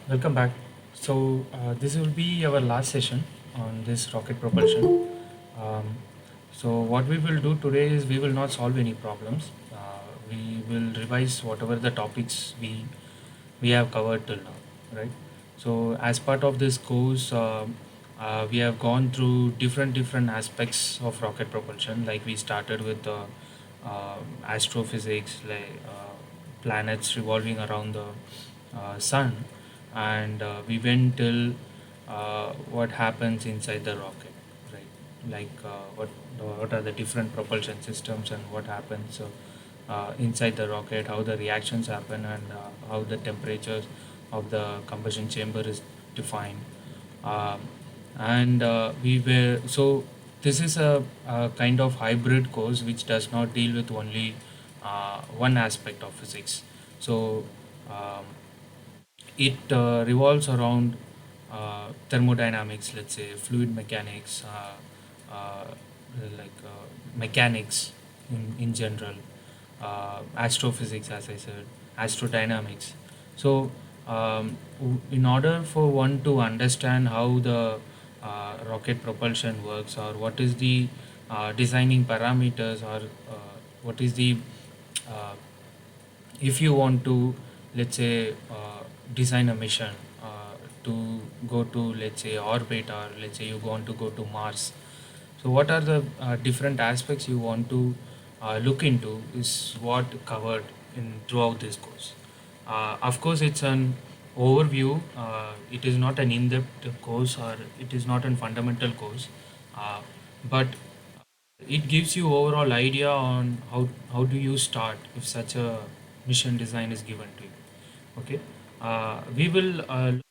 Welcome back. This will be our last session on this rocket propulsion. Um, what we will do today is we will not solve any problems. We will revise whatever the topics we have covered till now, right? So, as part of this course, we have gone through different aspects of rocket propulsion. Like we started with astrophysics, like planets revolving around the sun, and we went till what happens inside the rocket, right? Like what are the different propulsion systems and what happens inside the rocket, how the reactions happen, and how the temperatures of the combustion chamber is defined. Um, and we were so this is a kind of hybrid course which does not deal with only one aspect of physics. So um, it revolves around thermodynamics, let's say fluid mechanics, mechanics in general, astrophysics, as I said, astrodynamics. So, in order for one to understand how the rocket propulsion works, or what is the designing parameters, or what is the uh, if you want to, let's say, design a mission to go to, let's say, orbit, or let's say you want to go to Mars. So what are the different aspects you want to look into is what covered in throughout this course. Of course, it's an overview. It is not an in-depth course, or it is not a fundamental course, but it gives you overall idea on how do you start if such a mission design is given to you. Okay, we will look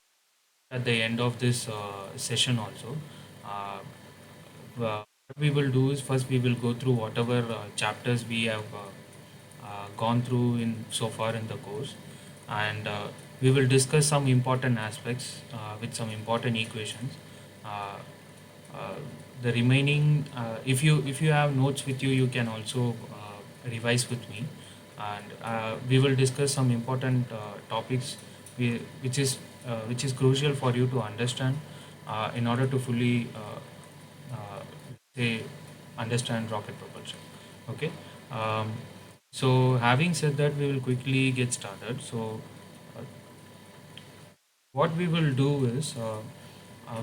at the end of this session also. Uh, what we will do is first we will go through whatever chapters we have gone through in so far in the course, and we will discuss some important aspects with some important equations. Uh, uh, the remaining, if you have notes with you, you can also revise with me, and we will discuss some important topics, which is crucial for you to understand in order to fully say understand rocket propulsion. Okay. Um, having said that, we will quickly get started. Uh, what we will do is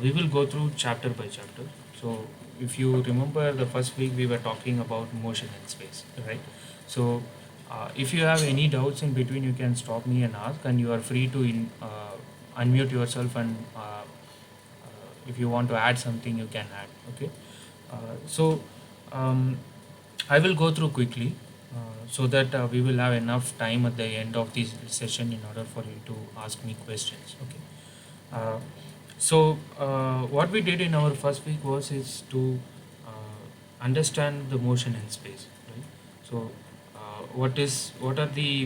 we will go through chapter by chapter. So, if you remember, the first week we were talking about motion in space, right? So, if you have any doubts in between, you can stop me and ask, and you are free to unmute yourself, and if you want to add something, you can add. Okay. So, um, I will go through quickly so that we will have enough time at the end of this session in order for you to ask me questions. Okay. Uh, what we did in our first week was is to understand the motion in space, right? So, what are the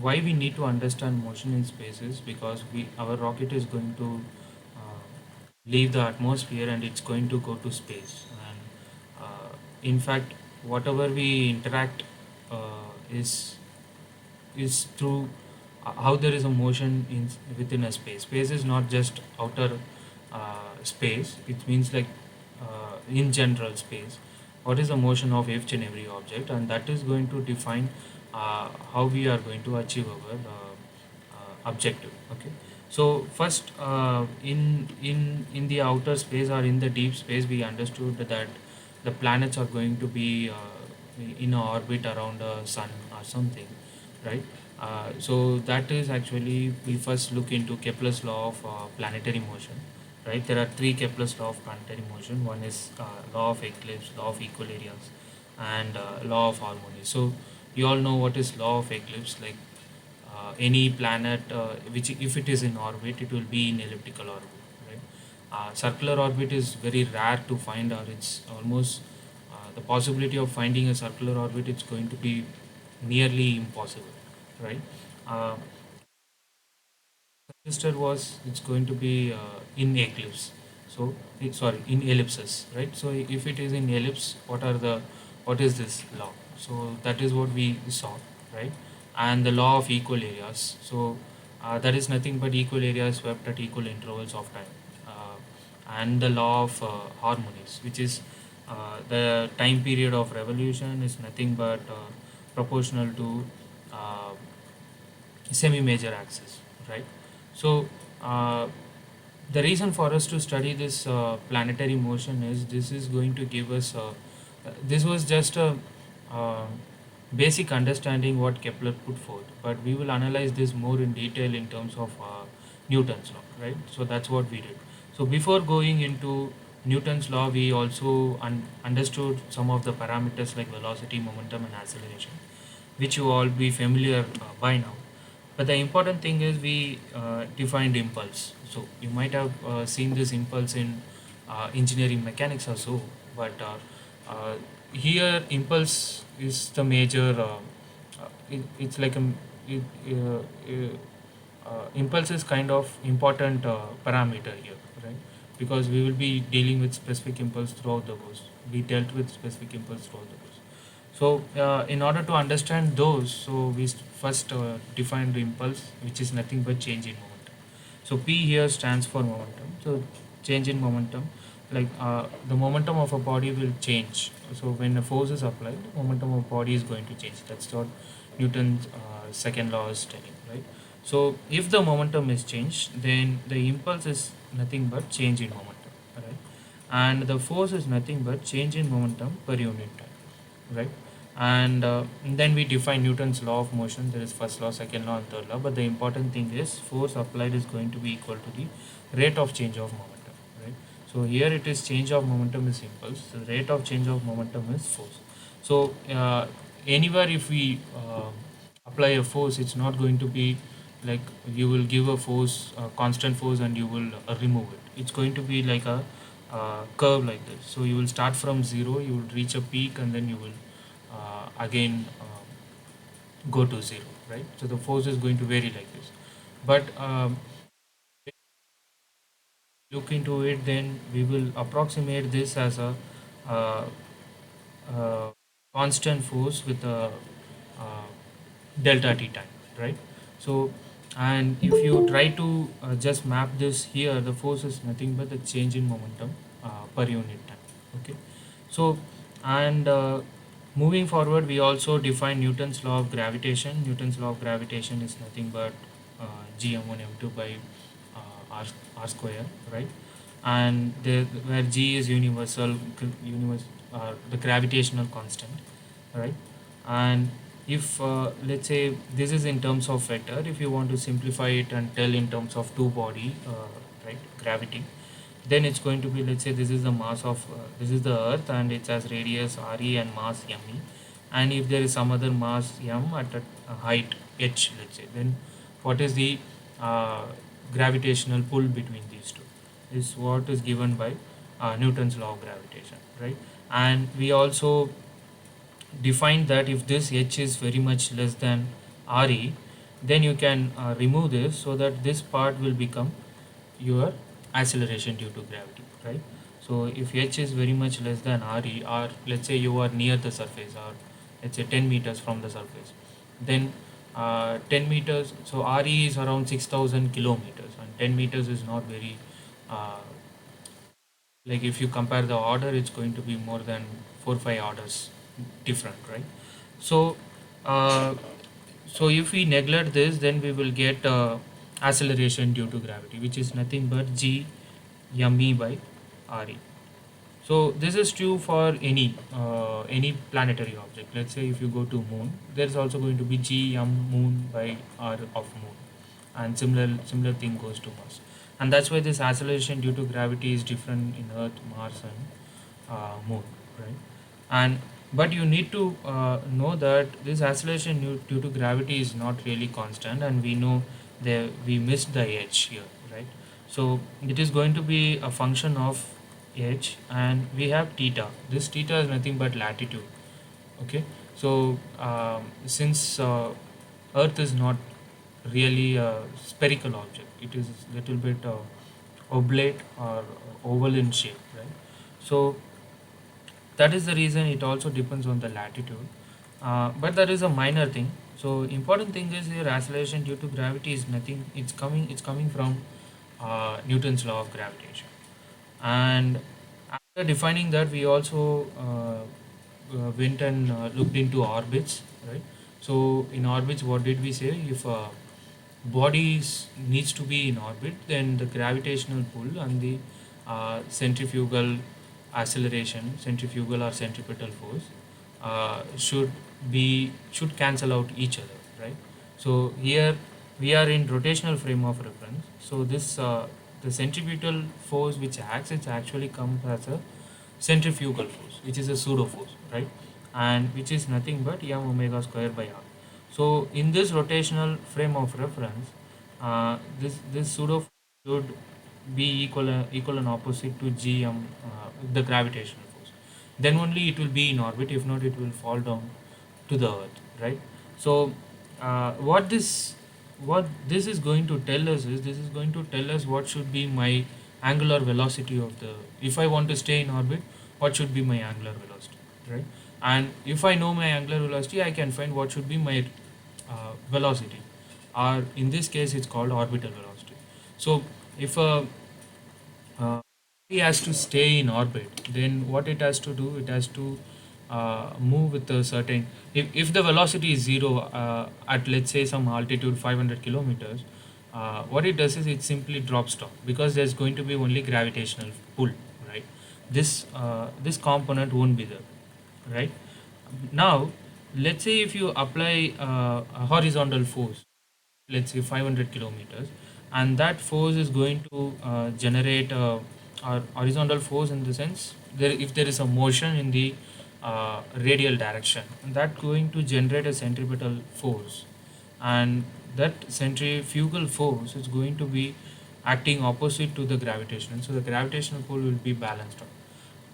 why we need to understand motion in space is because we our rocket is going to uh, leave the atmosphere and it's going to go to space, and in fact, whatever we interact is through how there is a motion in within a space. Space is not just outer space. It means like in general space. What is the motion of each and every object, and that is going to define how we are going to achieve our objective. Okay. So first, in the outer space or in the deep space, we understood that the planets are going to be in a orbit around a sun or something, right? So that is actually we first look into Kepler's law of planetary motion, right? There are three Kepler's law of planetary motion. One is law of eclipse, law of equal areas, and law of harmony. So you all know what is law of eclipse. Like any planet, which if it is in orbit, it will be in elliptical orbit, right? Circular orbit is very rare to find, or it's almost the possibility of finding a circular orbit. It's going to be nearly impossible, right? Uh, Suggested was it's going to be in eclipse. So sorry, in ellipses, right? So if it is in ellipse, what is this law? So that is what we saw, right? And the law of equal areas. So that is nothing but equal areas swept at equal intervals of time, and the law of harmonies, which is the time period of revolution is nothing but proportional to uh, semi-major axis, right? So uh, the reason for us to study this planetary motion is this is going to give us this was just a uh, basic understanding what Kepler put forth, but we will analyze this more in detail in terms of Newton's law, right? So that's what we did. So before going into Newton's law, we also understood some of the parameters like velocity, momentum, and acceleration, which you all be familiar by now. But the important thing is we defined impulse. So you might have seen this impulse in engineering mechanics also, but here impulse is the major. It's like a it, impulse is kind of important parameter here, right? Because we will be dealing with specific impulse throughout the course. We dealt with specific impulse throughout the course. So, in order to understand those, so we first define the impulse, which is nothing but change in momentum. So, P here stands for momentum. So, change in momentum, like the momentum of a body will change. So, when a force is applied, the momentum of body is going to change. That's what Newton's second law is telling, right? So, if the momentum is changed, then the impulse is nothing but change in momentum, right? And the force is nothing but change in momentum per unit time, right? And then we define Newton's law of motion. There is first law, second law, and third law. But the important thing is force applied is going to be equal to the rate of change of momentum, right? So here it is change of momentum is impulse. The rate of change of momentum is force. So anywhere if we apply a force, it's not going to be like you will give a force, a constant force, and you will remove it. It's going to be like a curve like this. So you will start from zero, you will reach a peak, and then you will again go to zero, right? So the force is going to vary like this. But look into it, then we will approximate this as a uh, uh, constant force with a uh, delta t time, right? So, and if you try to just map this here, the force is nothing but the change in momentum per unit time. Okay, so and moving forward, we also define Newton's law of gravitation. Newton's law of gravitation is nothing but gm1 m2 by r square, right? And where g is universal, the gravitational constant, right? And if let's say this is in terms of vector, if you want to simplify it and tell in terms of two body, right, gravity, then it's going to be, let's say this is the mass of this is the earth and it has radius re and mass me, and if there is some other mass m at a height h, let's say, then what is the uh, gravitational pull between these two is what is given by Newton's law of gravitation, right? And we also defined that if this h is very much less than re, then you can remove this so that this part will become your acceleration due to gravity, right? So if h is very much less than re, or let's say you are near the surface, or let's say 10 meters from the surface, then 10 meters, so re is around 6,000 kilometers, and 10 meters is not very uh, like if you compare the order, it's going to be more than 4 5 orders different, right? So uh, so if we neglect this, then we will get acceleration due to gravity, which is nothing but g me by re. So this is true for any planetary object. Let's say if you go to moon, there is also going to be g moon by r of moon, and similar thing goes to Mars, and that's why this acceleration due to gravity is different in Earth, Mars, and moon, right? And but you need to know that this acceleration due to gravity is not really constant, and we know that we missed the h here, right? So it is going to be a function of h, and we have theta. This theta is nothing but latitude. Okay, so since Earth is not really a spherical object, it is a little bit oblate or oval in shape, right? So that is the reason it also depends on the latitude. but there is a minor thing. So important thing is here acceleration due to gravity is nothing. It's coming from Newton's law of gravitation. And after defining that, we also went and looked into orbits, right? So in orbits, what did we say? If bodies needs to be in orbit, then the gravitational pull and the centrifugal acceleration, centrifugal or centripetal force, should cancel out each other, right? So here we are in rotational frame of reference. So this the centripetal force which acts, it actually comes as a centrifugal force, which is a pseudo force, right? And which is nothing but m omega square by r. So in this rotational frame of reference, this pseudo should be equal and opposite to gm, the gravitational force. Then only it will be in orbit. If not, it will fall down to the earth, right? So what this is going to tell us is, this is going to tell us what should be my angular velocity of the, if I want to stay in orbit, what should be my angular velocity, right? And if I know my angular velocity, I can find what should be my velocity, or in this case it's called orbital velocity. So if it has to stay in orbit, then what it has to do, it has to move with a certain, if the velocity is zero at, let's say, some altitude 500 kilometers, what it does is it simply drops down, because there's going to be only gravitational pull, right? This component won't be there, right? Now let's say if you apply a horizontal force, let's say 500 kilometers, and that force is going to generate a horizontal force, in the sense there, if there is a motion in the radial direction, that going to generate a centripetal force, and that centrifugal force is going to be acting opposite to the gravitational, so the gravitational pull will be balanced out,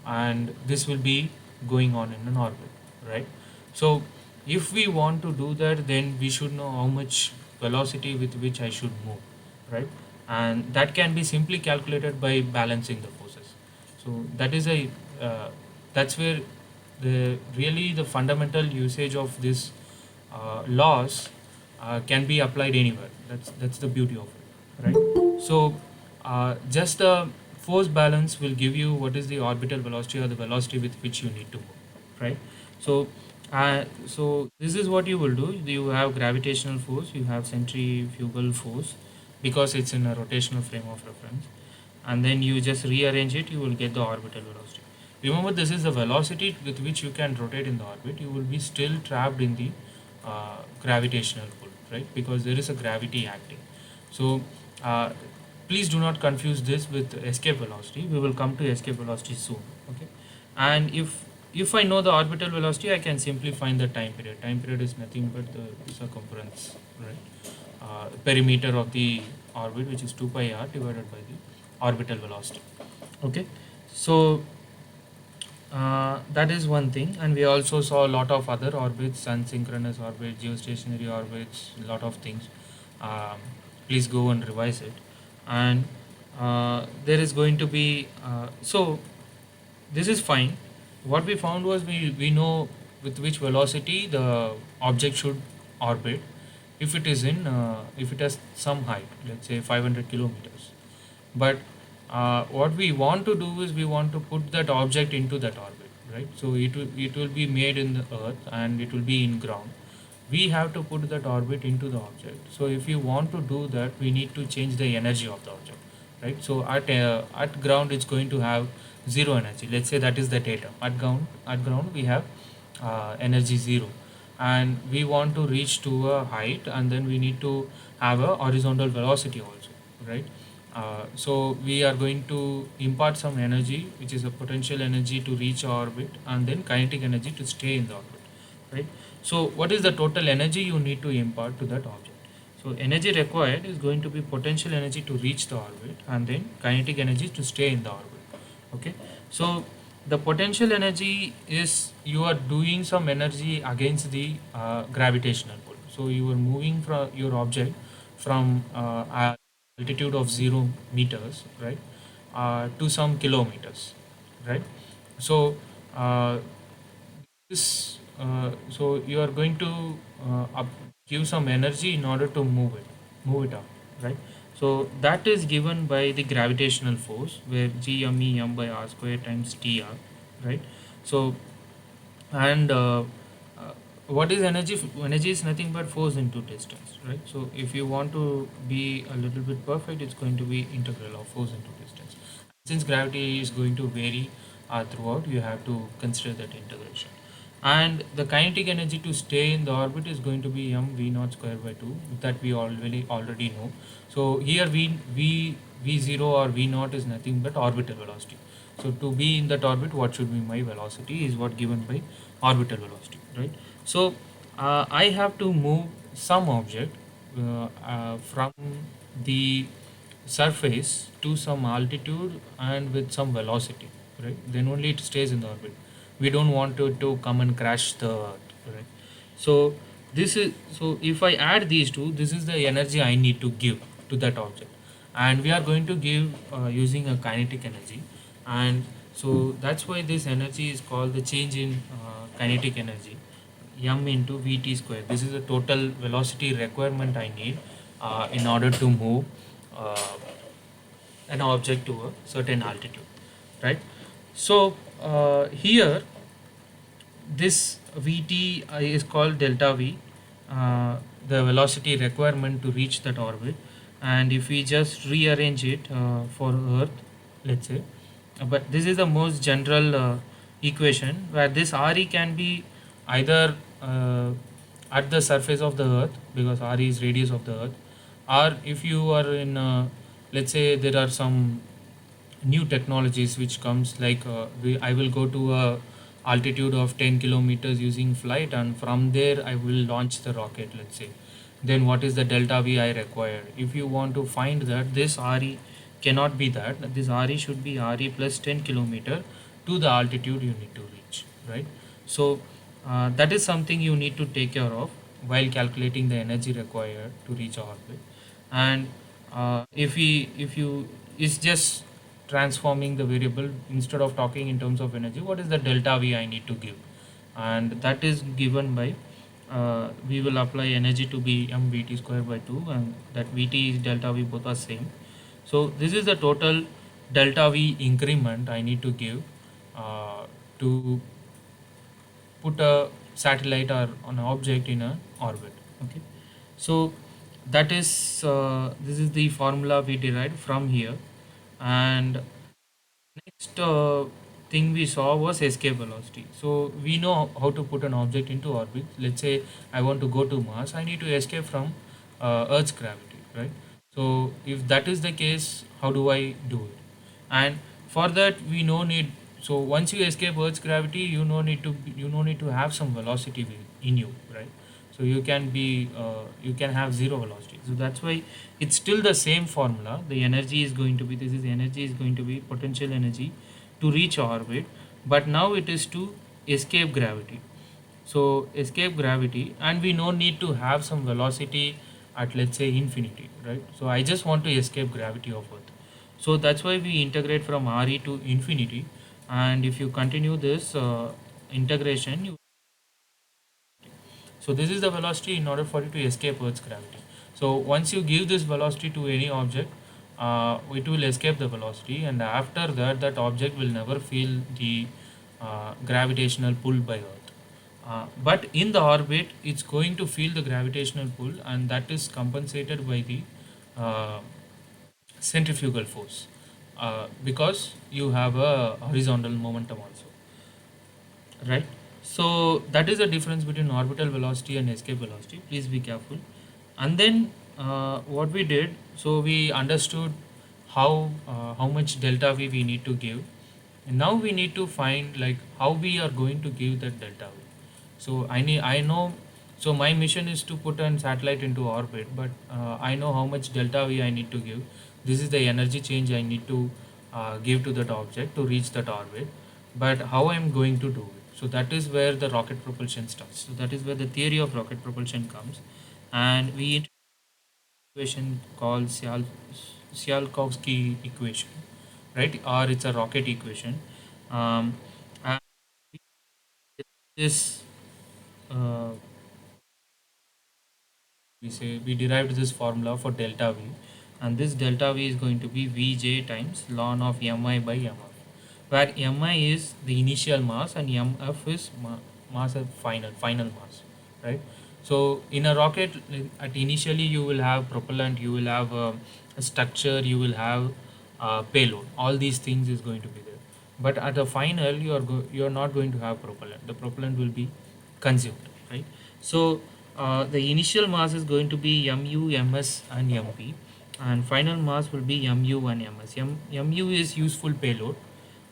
and this will be going on in an orbit, right? So if we want to do that, then we should know how much velocity with which I should move, right? And that can be simply calculated by balancing the forces. So that is a that's where the really the fundamental usage of this laws can be applied anywhere. That's the beauty of it, right? So just the force balance will give you what is the orbital velocity, or the velocity with which you need to move, right? So so this is what you will do. You have gravitational force, you have centrifugal force, because it's in a rotational frame of reference, and then you just rearrange it, you will get the orbital velocity. Remember, this is the velocity with which you can rotate in the orbit. You will be still trapped in the gravitational pull, right? Because there is a gravity acting. So uh, please do not confuse this with escape velocity. We will come to escape velocity soon, okay? And if I know the orbital velocity, I can simply find the time period. Time period is nothing but the circumference, right? Perimeter of the orbit, which is 2 pi r divided by the orbital velocity, okay? So that is one thing, and we also saw a lot of other orbits: sun synchronous orbit, geostationary orbits, a lot of things. um, Please go and revise it. And there is going to be so this is fine. What we found was, we know with which velocity the object should orbit, if it is in if it has some height, let's say 500 kilometers. But what we want to do is, we want to put that object into that orbit, right? So it will be made in the earth, and it will be in ground. We have to put that orbit into the object. So if you want to do that, we need to change the energy of the object, right? So at ground, it's going to have zero energy. Let's say that is the data. At ground we have energy zero, and we want to reach to a height, and then we need to have a horizontal velocity also, right? So we are going to impart some energy, which is a potential energy to reach our orbit, and then kinetic energy to stay in the orbit, right? So what is the total energy you need to impart to that object? So energy required is going to be potential energy to reach the orbit, and then kinetic energy to stay in the orbit, okay? So the potential energy is, you are doing some energy against the gravitational pull. So you are moving from your object from altitude of 0 meters, right, to some kilometers, right? So uh, this so you are going to give some energy in order to move it up, right? So that is given by the gravitational force, where g m e m by r square times t r, right? So and what is energy? Energy is nothing but force into distance, right? So if you want to be a little bit perfect, it's going to be integral of force into distance. Since gravity is going to vary throughout, you have to consider that integration. And the kinetic energy to stay in the orbit is going to be m v naught square by 2, that we already know. So here v0 or v naught is nothing but orbital velocity. So to be in that orbit, what should be my velocity is what given by orbital velocity, right? So I have to move some object from the surface to some altitude and with some velocity, right? Then only it stays in the orbit. We don't want to come and crash the earth, right? So so if I add these two, this is the energy I need to give to that object, and we are going to give using a kinetic energy. And so that's why this energy is called the change in kinetic energy, m into vt square. This is the total velocity requirement I need in order to move uh, an object to a certain altitude, right? So here this vt is called delta v, the velocity requirement to reach that orbit. And if we just rearrange it for earth, let's say, but this is the most general equation, where this re can be either at the surface of the earth, because re is radius of the earth, or if you are in let's say there are some new technologies which comes, like I will go to a altitude of 10 kilometers using flight, and from there I will launch the rocket, let's say. Then what is the delta v I require? If you want to find that, this re cannot be that. This re should be re plus 10 kilometer to the altitude you need to reach, right? So that is something you need to take care of while calculating the energy required to reach orbit. And if you is just transforming the variable, instead of talking in terms of energy, what is the delta v I need to give? And that is given by we will apply energy to be mvt square by 2, and that vt is delta v, both are same. So this is the total delta v increment I need to give to put a satellite or an object in a orbit. Okay, so that is this is the formula we derived from here. And next thing we saw was escape velocity. So we know how to put an object into orbit. Let's say I want to go to Mars, I need to escape from Earth's gravity, right? So if that is the case, how do I do it? And for that we no need. So once you escape Earth's gravity, you no need to have some velocity in you, right? So you can be you can have zero velocity. So that's why it's still the same formula. The energy is going to be, this is energy is going to be potential energy to reach orbit, but now it is to escape gravity. So escape gravity, and we no need to have some velocity at, let's say, infinity, right? So I just want to escape gravity of Earth. So that's why we integrate from re to infinity. And if you continue this integration, you, so this is the velocity in order for you to escape Earth's gravity. So once you give this velocity to any object, it will escape the velocity, and after that, that object will never feel the gravitational pull by Earth. But in the orbit, it's going to feel the gravitational pull, and that is compensated by the uh, centrifugal force, because you have a horizontal momentum also, right? So that is the difference between orbital velocity and escape velocity. Please be careful. And then what we did, so we understood how much delta v we need to give, and now we need to find like how we are going to give that delta v. So I know, so my mission is to put a satellite into orbit, but I know how much delta v I need to give. This is the energy change I need to give to that object to reach that orbit. But how I am going to do it? So that is where the rocket propulsion starts. So that is where the theory of rocket propulsion comes, and we introduce an equation called Tsiolkovsky equation, right? Or it's a rocket equation. And this we say we derived this formula for delta v, and this delta v is going to be vj times ln of mi by mf, where mi is the initial mass and mf is mass at final mass, right? So in a rocket, at initially you will have propellant, you will have a structure, you will have payload, all these things is going to be there. But at the final you are not going to have propellant, the propellant will be consumed, right? So the initial mass is going to be mu, ms and mp, and final mass will be mu and ms. Mu is useful payload,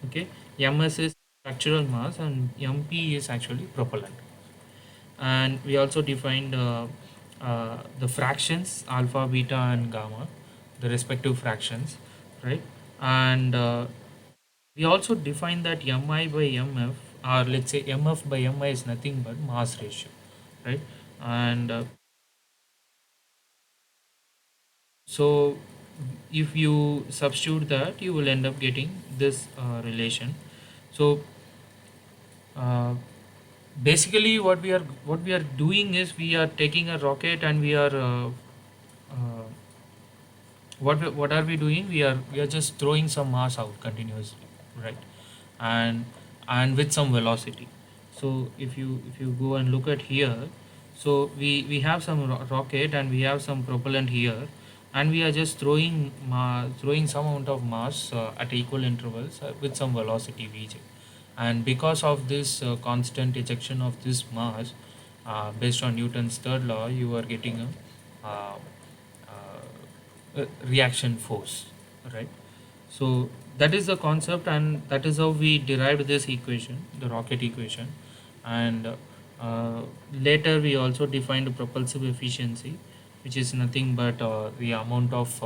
okay, ms is structural mass, and mp is actually propellant. And we also defined the fractions alpha, beta and gamma, the respective fractions, right? And we also define that mi by mf, or let's say mf by mi, is nothing but mass ratio, right? And so if you substitute that, you will end up getting this relation. So uh, basically what we are doing is we are taking a rocket and we are uh, what are we doing? We are just throwing some mass out continuously, right? and and with some velocity. So if you go and look at here, so we have some rocket and we have some propellant here, and we are just throwing some amount of mass at equal intervals with some velocity vj. And because of this constant ejection of this mass, based on Newton's third law, you are getting uh, reaction force, right? So that is the concept, and that is how we derived this equation, the rocket equation. And later we also defined propulsive efficiency, which is nothing but the amount of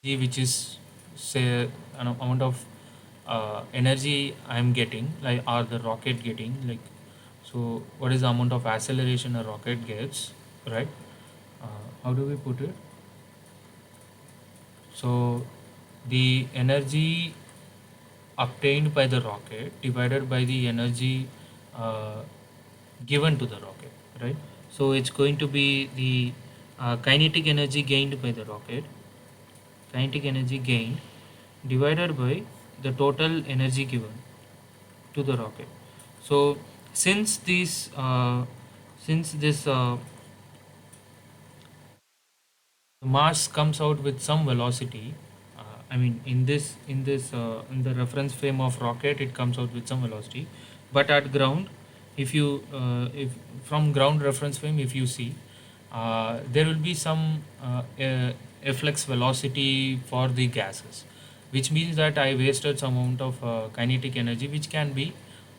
which is, say, an amount of energy I'm getting, like, or the rocket getting, like, so what is the amount of acceleration a rocket gets, right? How do we put it? So the energy obtained by the rocket divided by the energy uh, given to the rocket, right? So it's going to be the kinetic energy gained by the rocket, kinetic energy gained divided by the total energy given to the rocket. So since this mass comes out with some velocity, I mean, in the reference frame of rocket, it comes out with some velocity. But at ground, if from ground reference frame, if you see, there will be some efflux velocity for the gases, which means that I wasted some amount of kinetic energy, which can be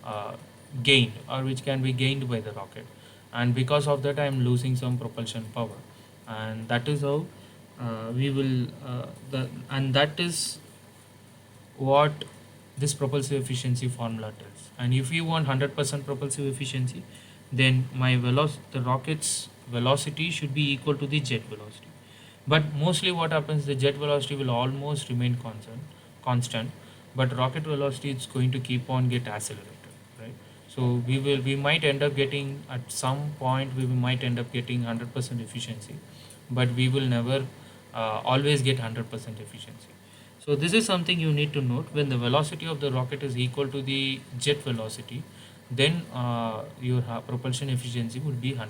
uh, gained, or which can be gained by the rocket. And because of that, I am losing some propulsion power. And that is how we will and that is what this propulsive efficiency formula tells. And if you want 100% propulsive efficiency, then the rocket's velocity should be equal to the jet velocity. But mostly what happens, the jet velocity will almost remain constant, but rocket velocity is going to keep on get accelerated, right? So we might end up getting, at some point we might end up getting 100% efficiency, but we will never always get 100% efficiency. So this is something you need to note. When the velocity of the rocket is equal to the jet velocity, then your propulsion efficiency would be 100%.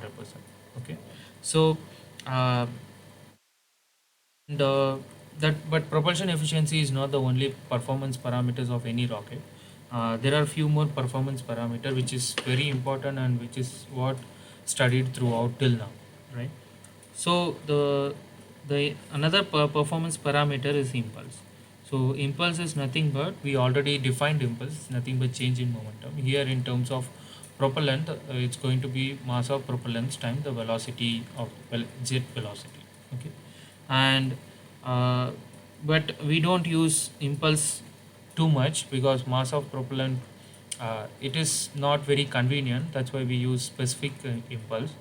Okay. So uh, and that but propulsion efficiency is not the only performance parameters of any rocket. There are few more performance parameter which is very important, and which is what studied throughout till now, right? So the another performance parameter is impulse. So impulse is nothing but, we already defined impulse, it's nothing but change in momentum. Here in terms of propellant, it's going to be mass of propellant times the velocity of jet velocity. Okay. And uh, but we don't use impulse too much, because mass of propellant, it is not very convenient. That's why we use specific impulse,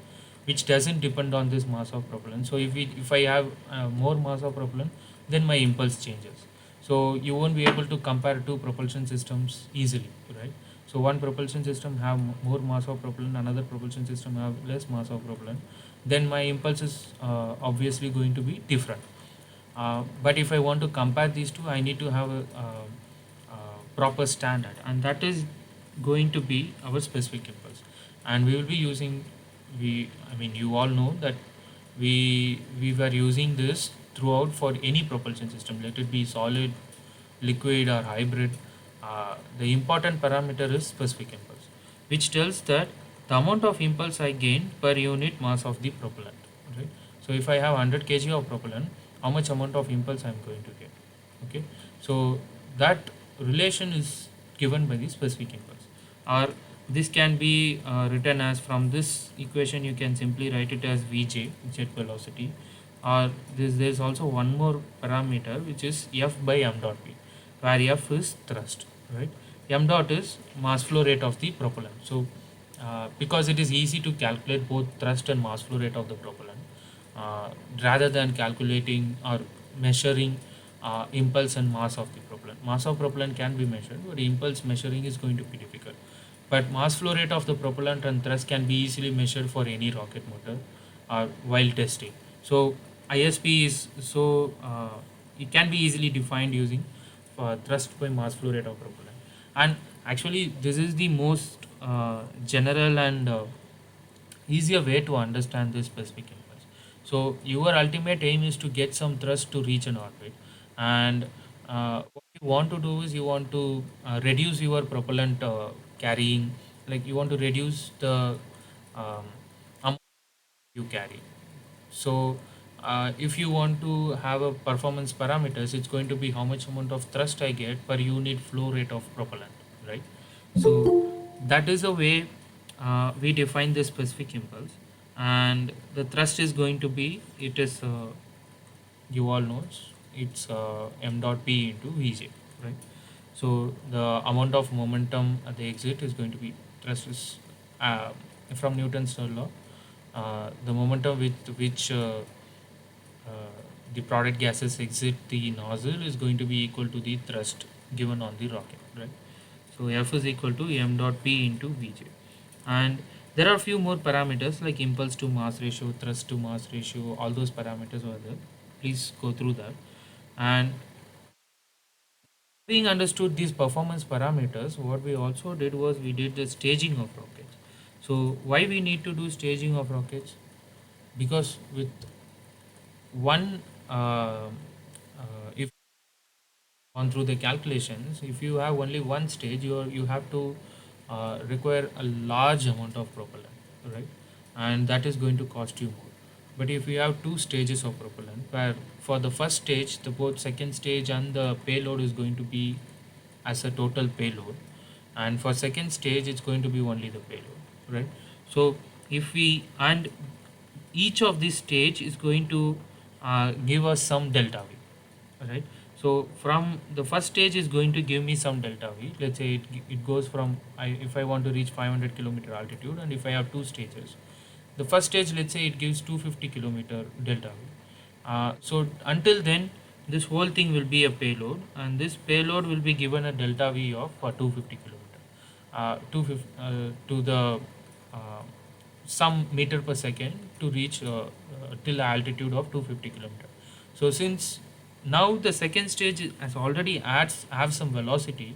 which doesn't depend on this mass of propellant. So if I have more mass of propellant, then my impulse changes. So you won't be able to compare two propulsion systems easily, right? So one propulsion system have more mass of propellant, another propulsion system have less mass of propellant, then my impulse is obviously going to be different. But if I want to compare these two, I need to have proper standard, and that is going to be our specific impulse. And we will be using, I mean, you all know that we were using this throughout for any propulsion system, let it be solid, liquid, or hybrid. The important parameter is specific impulse, which tells that the amount of impulse I gain per unit mass of the propellant. Right? So if I have 100 kg of propellant, how much amount of impulse I am going to get? Okay, so that relation is given by the specific impulse. Or this can be written as, from this equation you can simply write it as Vj, jet velocity. Or there's also one more parameter, which is F by m dot p, where F is thrust, right? M dot is mass flow rate of the propellant. So because it is easy to calculate both thrust and mass flow rate of the propellant, uh, rather than calculating or measuring impulse and mass of the propellant. Mass of propellant can be measured, but impulse measuring is going to be difficult. But mass flow rate of the propellant and thrust can be easily measured for any rocket motor while testing. So ISP is so it can be easily defined using thrust by mass flow rate of propellant. And actually, this is the most general and easier way to understand this specific impulse. So your ultimate aim is to get some thrust to reach an orbit, and what you want to do is you want to reduce your propellant carrying, like you want to reduce the amount you carry. So if you want to have a performance parameters, it's going to be how much amount of thrust I get per unit flow rate of propellant, right? So that is the way we define the specific impulse. And the thrust is going to be, it is you all know it's m dot p into Vj, right? So the amount of momentum at the exit is going to be, thrust is uh, from Newton's third law, the momentum with which the product gases exit the nozzle is going to be equal to the thrust given on the rocket, right? So F is equal to m dot p into Vj. And there are a few more parameters like impulse to mass ratio, thrust to mass ratio, all those parameters are there. Please go through that. And being understood these performance parameters, what we also did was we did the staging of rockets. So why we need to do staging of rockets? Because with one if gone through the calculations, if you have only one stage, you have to require a large amount of propellant, right? And that is going to cost you more. But if you have two stages of propellant, where for the first stage, the both second stage and the payload is going to be as a total payload, and for second stage it's going to be only the payload, right? So if we, and each of this stage is going to give us some delta v, right? So from the first stage is going to give me some delta v. Let's say it goes from, if I want to reach 500 kilometer altitude, and if I have two stages, the first stage, let's say it gives 250 kilometer delta v. So until then, this whole thing will be a payload, and this payload will be given a delta v of 250 kilometer, 250 to the uh, some meter per second to reach till altitude of 250 kilometer. So since now the second stage has already have some velocity,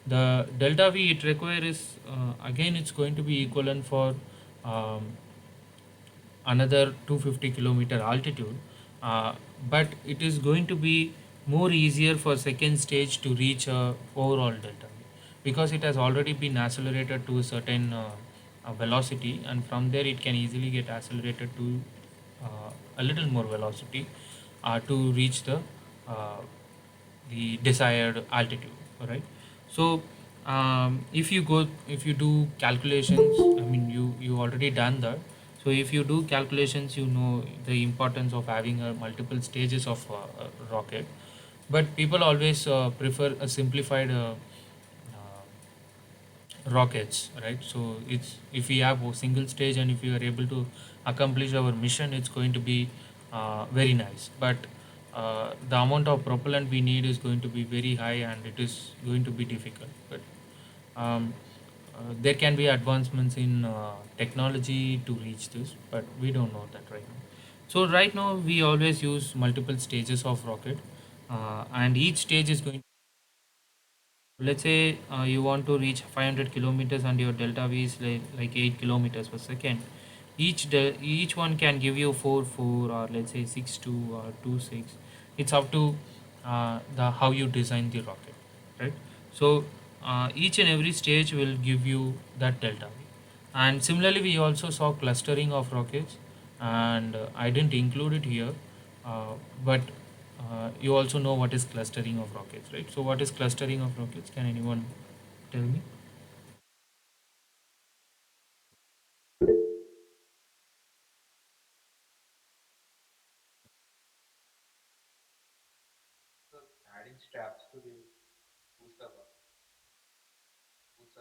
the delta v it requires is again it's going to be equivalent for um, another 250 kilometer altitude, but it is going to be more easier for second stage to reach a overall delta v, because it has already been accelerated to a certain velocity, and from there it can easily get accelerated to a little more velocity to reach uh, the desired altitude, right? So if you go, if you do calculations, I mean you already done that. So if you do calculations, you know the importance of having multiple stages of rocket. But people always prefer a simplified rockets, right? So it's, if we have a single stage and if we are able to accomplish our mission, it's going to be very nice. But the amount of propellant we need is going to be very high, and it is going to be difficult. But um, there can be advancements in technology to reach this, but we don't know that right now. So right now we always use multiple stages of rocket, and each stage is going. Let's say you want to reach 500 kilometers and your delta V is like 8 kilometers per second. Each one can give you 4 4 or let's say 6 2 or 2 6. It's up to the how you design the rocket, right? So each and every stage will give you that delta V. And similarly, we also saw clustering of rockets, and I didn't include it here, but you also know what is clustering of rockets, right? So, what is clustering of rockets? Can anyone tell me?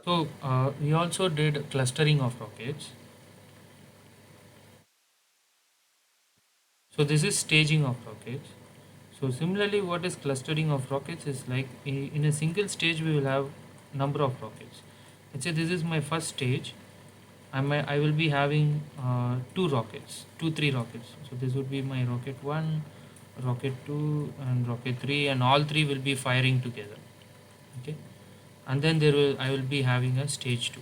So, we also did clustering of rockets. So, this is staging of rockets. So, similarly, what is clustering of rockets is like in a single stage, we will have number of rockets. Let's say this is my first stage. I will be having two rockets, two, three rockets. So, this would be my rocket 1, rocket 2, and rocket 3, and all three will be firing together. Okay, and then I will be having a stage 2,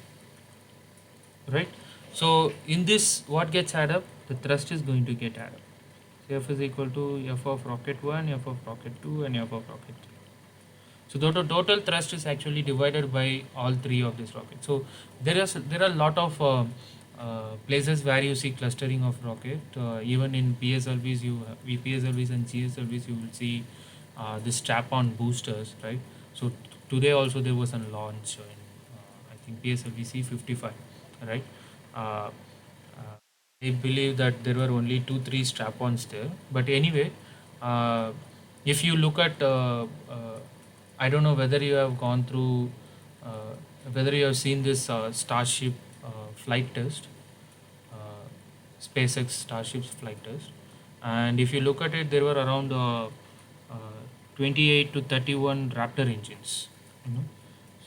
right? So in this, what gets added up? The thrust is going to get added up. So F is equal to F of rocket 1, F of rocket 2, and F of rocket 3. So total thrust is actually divided by all three of these rockets. So there are a lot of places where you see clustering of rocket. Even in PSLVs, PSLVs and GSLVs, you will see the strap-on boosters, right? So today also there was a launch in I think PSLV C55, right? Uh, I believe that there were only 2 3 strap-ons there. But anyway, uh, if you look at, I don't know whether you have gone through, whether you have seen this Starship flight test, uh, SpaceX Starship's flight test, and if you look at it, there were around 28 to 31 Raptor engines. You know,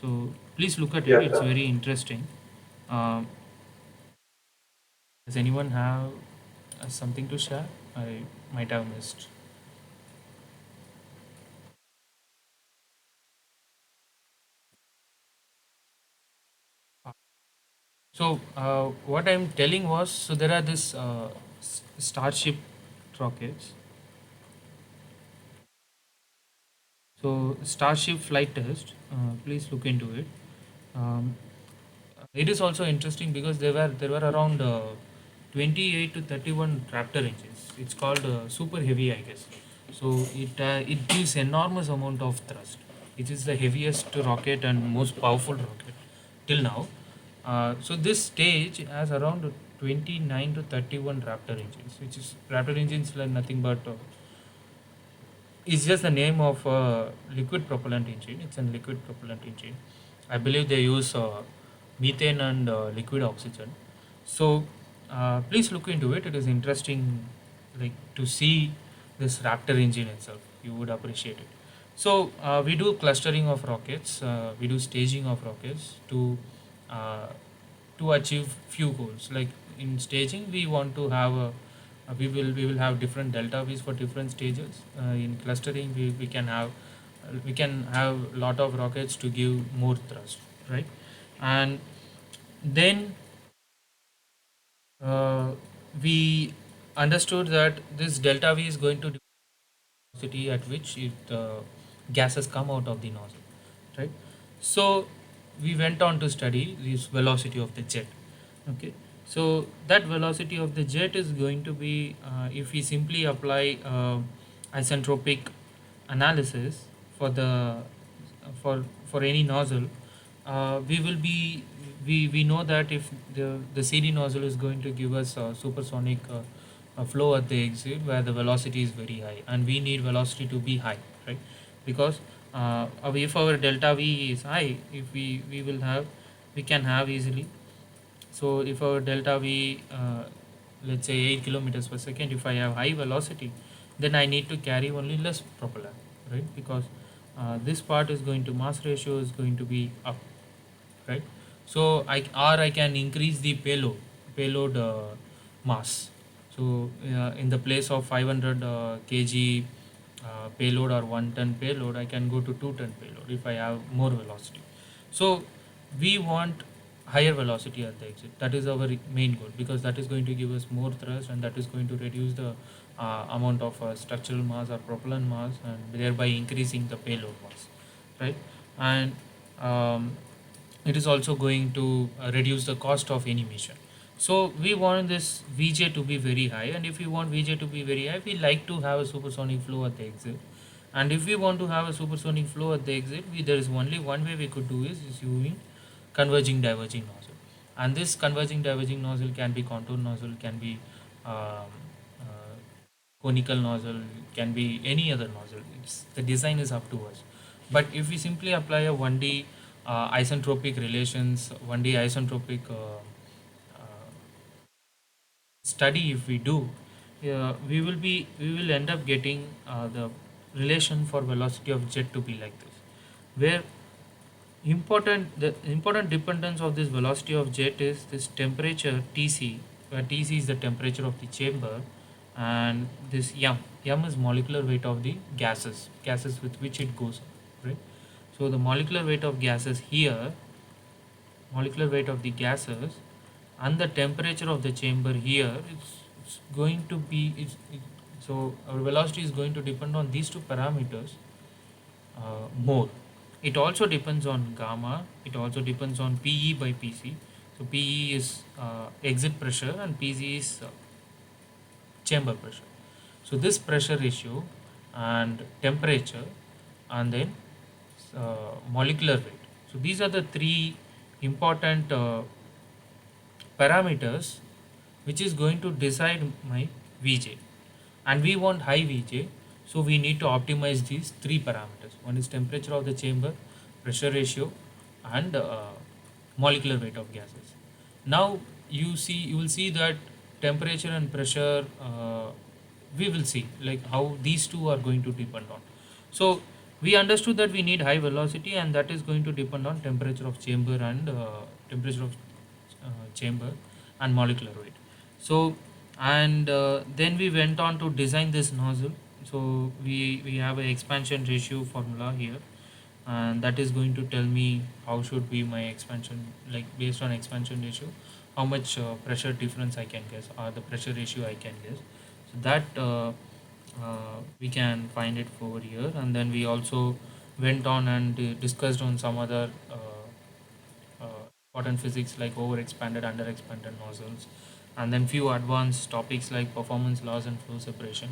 so please look at it. Yes, It's sir. very interesting. Um, does anyone have something to share? I might have missed. So what I'm telling was, so there are this Starship rockets. So Starship flight test. Please look into it. Um, it is also interesting because there were around 28 to 31 Raptor engines. It's called super heavy, I guess. So it gives enormous amount of thrust. It is the heaviest rocket and most powerful rocket till now. So this stage has around 29 to 31 Raptor engines, which is Raptor engines like nothing but it's just the name of a liquid propellant engine. It's a liquid propellant engine. I believe they use methane and liquid oxygen. So please look into it. It is interesting, like to see this Raptor engine itself. You would appreciate it. So we do clustering of rockets. We do staging of rockets uh, to achieve few goals. Like in staging, we want to have a we will have different delta V's for different stages. In clustering, we can have lot of rockets to give more thrust, right? And then uh, we understood that this delta V is going to depend on the velocity at which the gases come out of the nozzle, right? So we went on to study this velocity of the jet. Okay, so that velocity of the jet is going to be if we simply apply isentropic analysis for the for any nozzle, we will be we know that if the CD nozzle is going to give us a supersonic flow at the exit where the velocity is very high, and we need velocity to be high, right? Because if our delta V is high, if we will have we can have easily. So if our delta V, let's say 8 kilometers per second, if I have high velocity, then I need to carry only less propellant, right? Because this part is going to mass ratio is going to be up, right? So I can increase the payload mass. So in the place of 500 kg payload or 1 ton payload, I can go to 2 ton payload if I have more velocity. So we want higher velocity at the exit. That is our main goal, because that is going to give us more thrust, and that is going to reduce the amount of structural mass or propellant mass, and thereby increasing the payload mass, right? And um, it is also going to reduce the cost of any mission. So we want this VJ to be very high, and if we want VJ to be very high, we like to have a supersonic flow at the exit. And if we want to have a supersonic flow at the exit, there is only one way we could do is using converging diverging nozzle. And this converging diverging nozzle can be contour nozzle, can be um, uh, conical nozzle, can be any other nozzle. The design is up to us. But if we simply apply a 1D isentropic relations, 1D isentropic study, if we do, we will end up getting the relation for velocity of jet to be like this, where the important dependence of this velocity of jet is this temperature Tc, where Tc is the temperature of the chamber, and this m is molecular weight of the gases with which it goes, right? So the molecular weight of gases here, molecular weight of the gases, and the temperature of the chamber here, it's going to be so our velocity is going to depend on these two parameters more. It also depends on gamma. It also depends on PE by PC. So PE is exit pressure and PC is chamber pressure. So this pressure ratio and temperature, and then molecular weight. So these are the three important parameters which is going to decide my VJ. And we want high VJ, so we need to optimize these three parameters. One is temperature of the chamber, pressure ratio, and molecular weight of gases. Now you will see that temperature and pressure, we will see like how these two are going to depend on. So we understood that we need high velocity, and that is going to depend on temperature of chamber and temperature of chamber and molecular weight. So and then we went on to design this nozzle. So we have an expansion ratio formula here, and that is going to tell me how should be my expansion, like based on expansion ratio, how much pressure difference I can guess, or the pressure ratio I can guess. So that we can find it over here. And then we also went on and discussed on some other important physics like over expanded, under expanded nozzles, and then few advanced topics like performance laws and flow separation,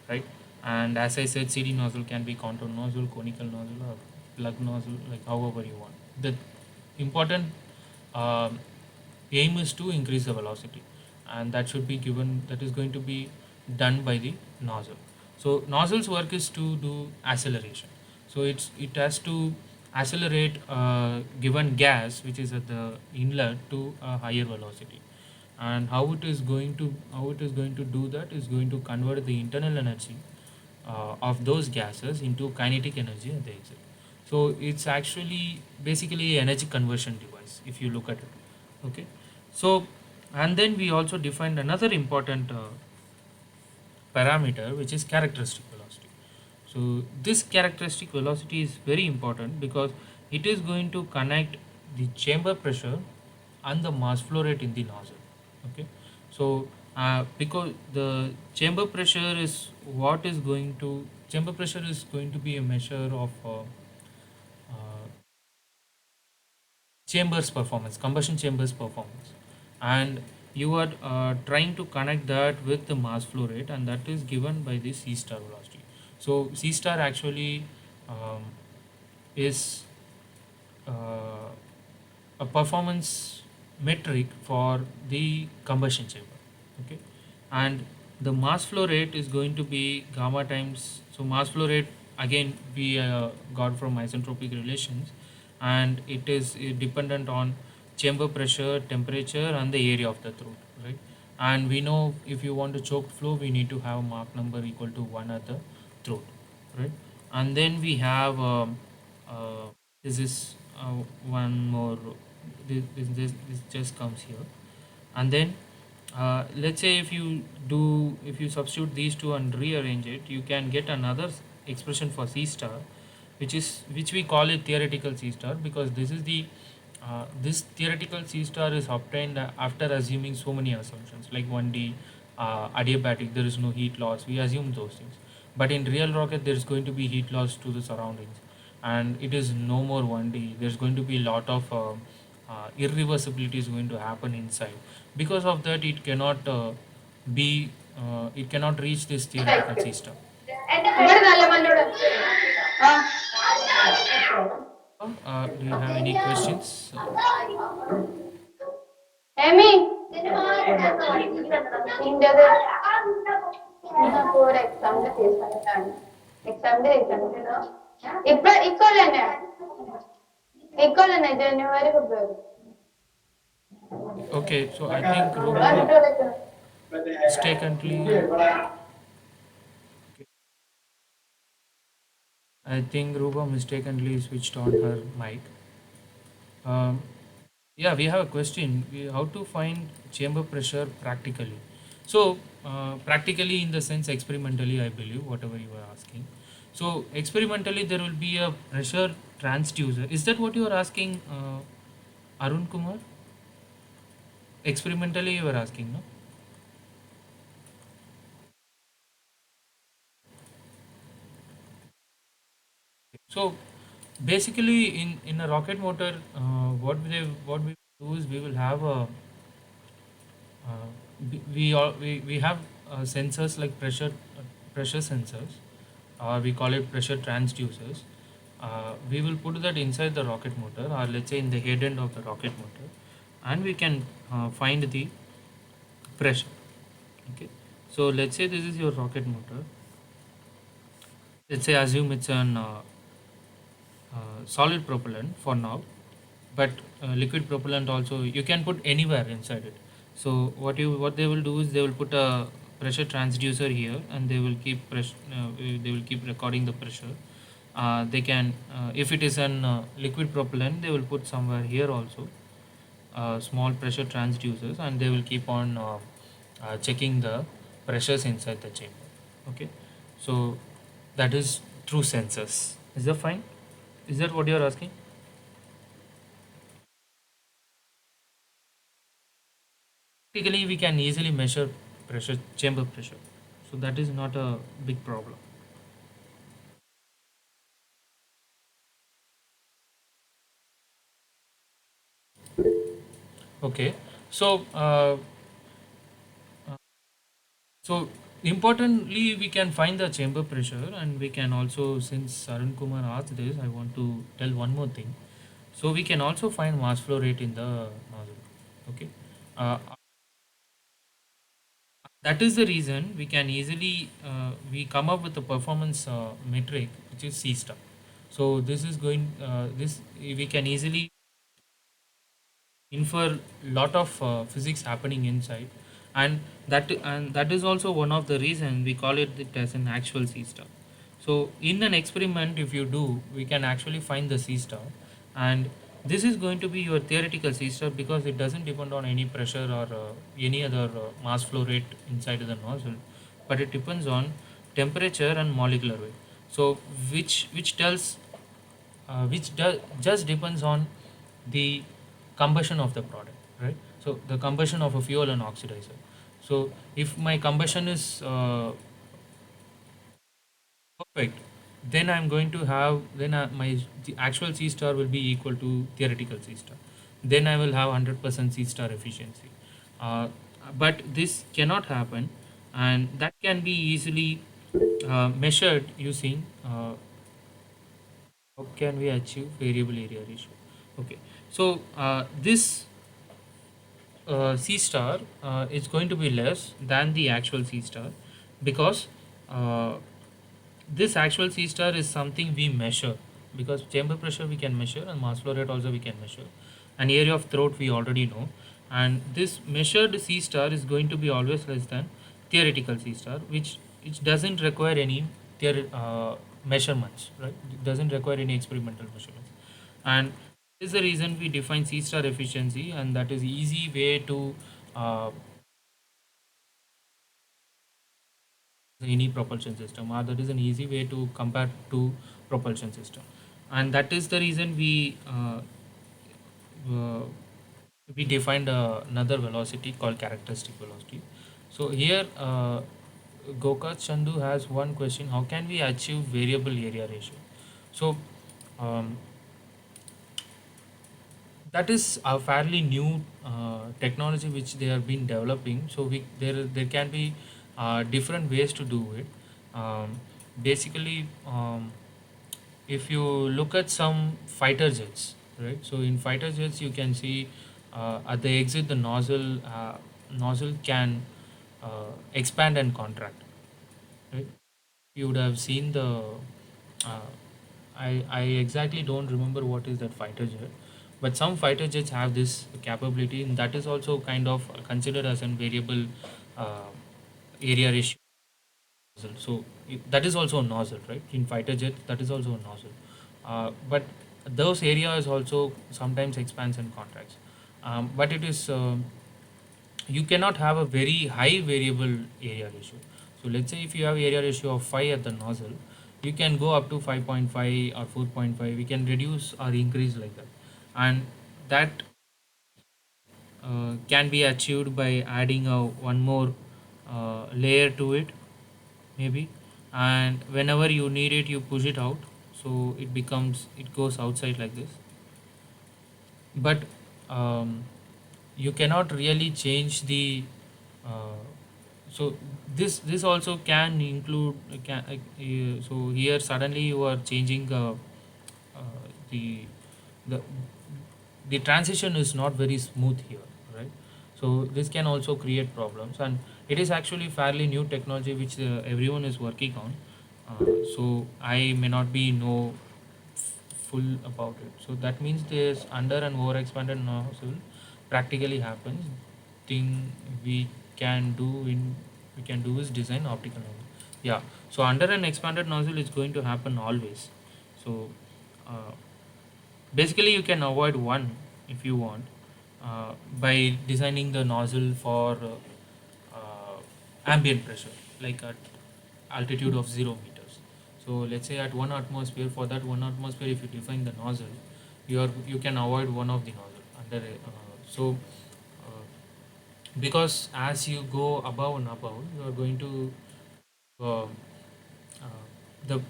right? And as I said, CD nozzle can be contour nozzle, conical nozzle, or plug nozzle, like however you want. The important um, aim is to increase the velocity, and that should be given, that is going to be done by the nozzle. So nozzle's work is to do acceleration. So it has to accelerate given gas which is at the inlet to a higher velocity. And how it is going to do that is going to convert the internal energy of those gases into kinetic energy at the exit. So it's actually basically an energy conversion device if you look at it. Okay. So and then we also defined another important parameter, which is characteristic velocity. So this characteristic velocity is very important because it is going to connect the chamber pressure and the mass flow rate in the nozzle. Okay. So because the chamber pressure is going to be a measure of uh, chambers performance, combustion chambers performance, and you are trying to connect that with the mass flow rate, and that is given by the C star velocity. So C star actually is uh, a performance metric for the combustion chamber. Okay. And the mass flow rate is going to be gamma times, so mass flow rate again we got from isentropic relations, and it is dependent on chamber pressure, temperature, and the area of the throat, right? And we know if you want to choked flow, we need to have Mach number equal to 1 at the throat, right? And then we have this is one more This just comes here. And then let's say if you substitute these two and rearrange it, you can get another expression for C star, which we call it theoretical C star, because this theoretical C star is obtained after assuming so many assumptions like 1D, adiabatic, there is no heat loss. We assume those things, but in real rocket there is going to be heat loss to the surroundings, and it is no more 1D. There's going to be a lot of irreversibility is going to happen inside. Because of that, be it cannot reach this theoretical system. Do you have any questions? Amy, ఇంటది నాకు exam తీసుకుంటాను exam ఇప్పుడు ఇక్కడనే జనవరి ఫిబ్రవరి Okay, so I think Ruba mistakenly. I think Ruba mistakenly switched on her mic. Um, yeah, we have a question. How to find chamber pressure practically? So, practically in the sense experimentally, I believe, whatever you are asking. So, experimentally, there will be a pressure transducer. Is that what you are asking, Arun Kumar? Experimentally, you are asking, no? So, basically, in a rocket motor, what we do is we will have a we have sensors like pressure sensors, we call it pressure transducers. We will put that inside the rocket motor, or let's say in the head end of the rocket motor, and we can find the pressure. Okay, so let's say this is your rocket motor. Let's say assume it's an solid propellant for now, but liquid propellant also you can put anywhere inside it. So what they will do is they will put a pressure transducer here, and they will keep recording the pressure. They can if it is an liquid propellant, they will put somewhere here also small pressure transducers, and they will keep on checking the pressures inside the chamber. Okay, so that is through sensors. Is that fine? Is that what you are asking? Practically, we can easily measure pressure, chamber pressure. So that is not a big problem. Okay. So, so importantly, we can find the chamber pressure, and we can also, since Arun Kumar asked this, I want to tell one more thing. So we can also find mass flow rate in the nozzle. Okay. Uh, that is the reason we can easily we come up with a performance metric which is C star. So this is going this we can easily infer lot of physics happening inside, and that is also one of the reason we call it as an actual C star. So in an experiment, if you do, we can actually find the C star, and this is going to be your theoretical C star because it doesn't depend on any pressure or any other mass flow rate inside the nozzle, but it depends on temperature and molecular weight. So which tells just depends on the combustion of the product, right? So the combustion of a fuel and oxidizer. So if my combustion is perfect, then I'm going to have then my the actual C star will be equal to theoretical C star. Then I will have 100% C star efficiency. Uh, but this cannot happen, and that can be easily measured using how can we achieve variable area ratio? Okay, so this C star is going to be less than the actual C star because uh, this actual C star is something we measure, because chamber pressure we can measure and mass flow rate also we can measure, and area of throat we already know, and this measured C star is going to be always less than theoretical C star, which doesn't require any measurements, right? It doesn't require any experimental measurements, and This is the reason we define C star efficiency, and that is easy way to uh, any propulsion system, or that is an easy way to compare to propulsion system, and that is the reason uh, we defined another velocity called characteristic velocity. So here Gokath Chandu has one question: how can we achieve variable area ratio? So um, that is a fairly new technology which they have been developing. So there can be different ways to do it. Basically, if you look at some fighter jets, right? So in fighter jets, you can see at the exit the nozzle can expand and contract, right? You would have seen the uh, I exactly don't remember what is that fighter jet, but some fighter jets have this capability, and that is also kind of considered as a variable uh, area ratio nozzle. So that is also a nozzle, right? In fighter jet, that is also a nozzle, but those areas also sometimes expands and contracts, but it is you cannot have a very high variable area ratio. So let's say if you have area ratio of 5 at the nozzle, you can go up to 5.5 or 4.5. We can reduce or increase like that, and that can be achieved by adding one more layer to it, maybe. And whenever you need it, you push it out, so it goes outside like this. But you cannot really change the uh, so this also can include so here suddenly you are changing the the the transition is not very smooth here, right? So this can also create problems, and it is actually fairly new technology which everyone is working on. So I may not be know full about it. So that means there's under and over expanded nozzle practically happens. Thing we can do in we can do is design optical nozzle. Yeah. So under an expanded nozzle is going to happen always. So uh, basically you can avoid one if you want by designing the nozzle for ambient pressure, like at altitude of 0 meters. So let's say at 1 atmosphere, for that 1 atmosphere, if you define the nozzle, you can avoid one of the nozzle under so uh, because as you go above and above, you are going to uh, the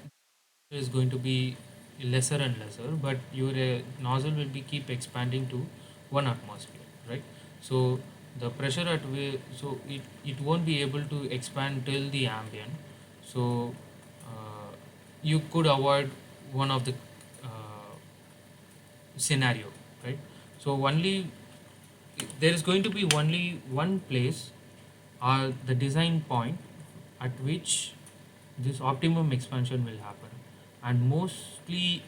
is going to be lesser and lesser, but your nozzle will be keep expanding to 1 atmosphere, right? So the pressure so it won't be able to expand till the ambient. So you could avoid one of the uh, scenario, right? So only there is going to be only one place or the design point at which this optimum expansion will happen, and mostly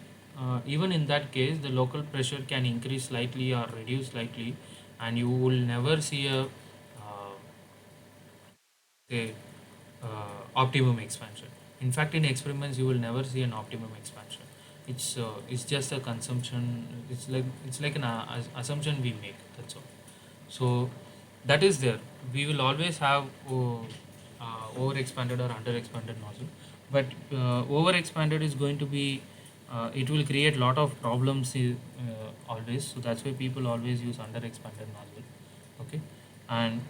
even in that case the local pressure can increase slightly or reduce slightly, and you will never see a say optimum expansion. In fact, in experiments you will never see an optimum expansion. It's just a consumption. It's like an assumption we make, that's all. So that is there. We will always have over expanded or under expanded nozzle, but over expanded is going to be it will create lot of problems always. So that's why people always use under expanded nozzle. Okay. And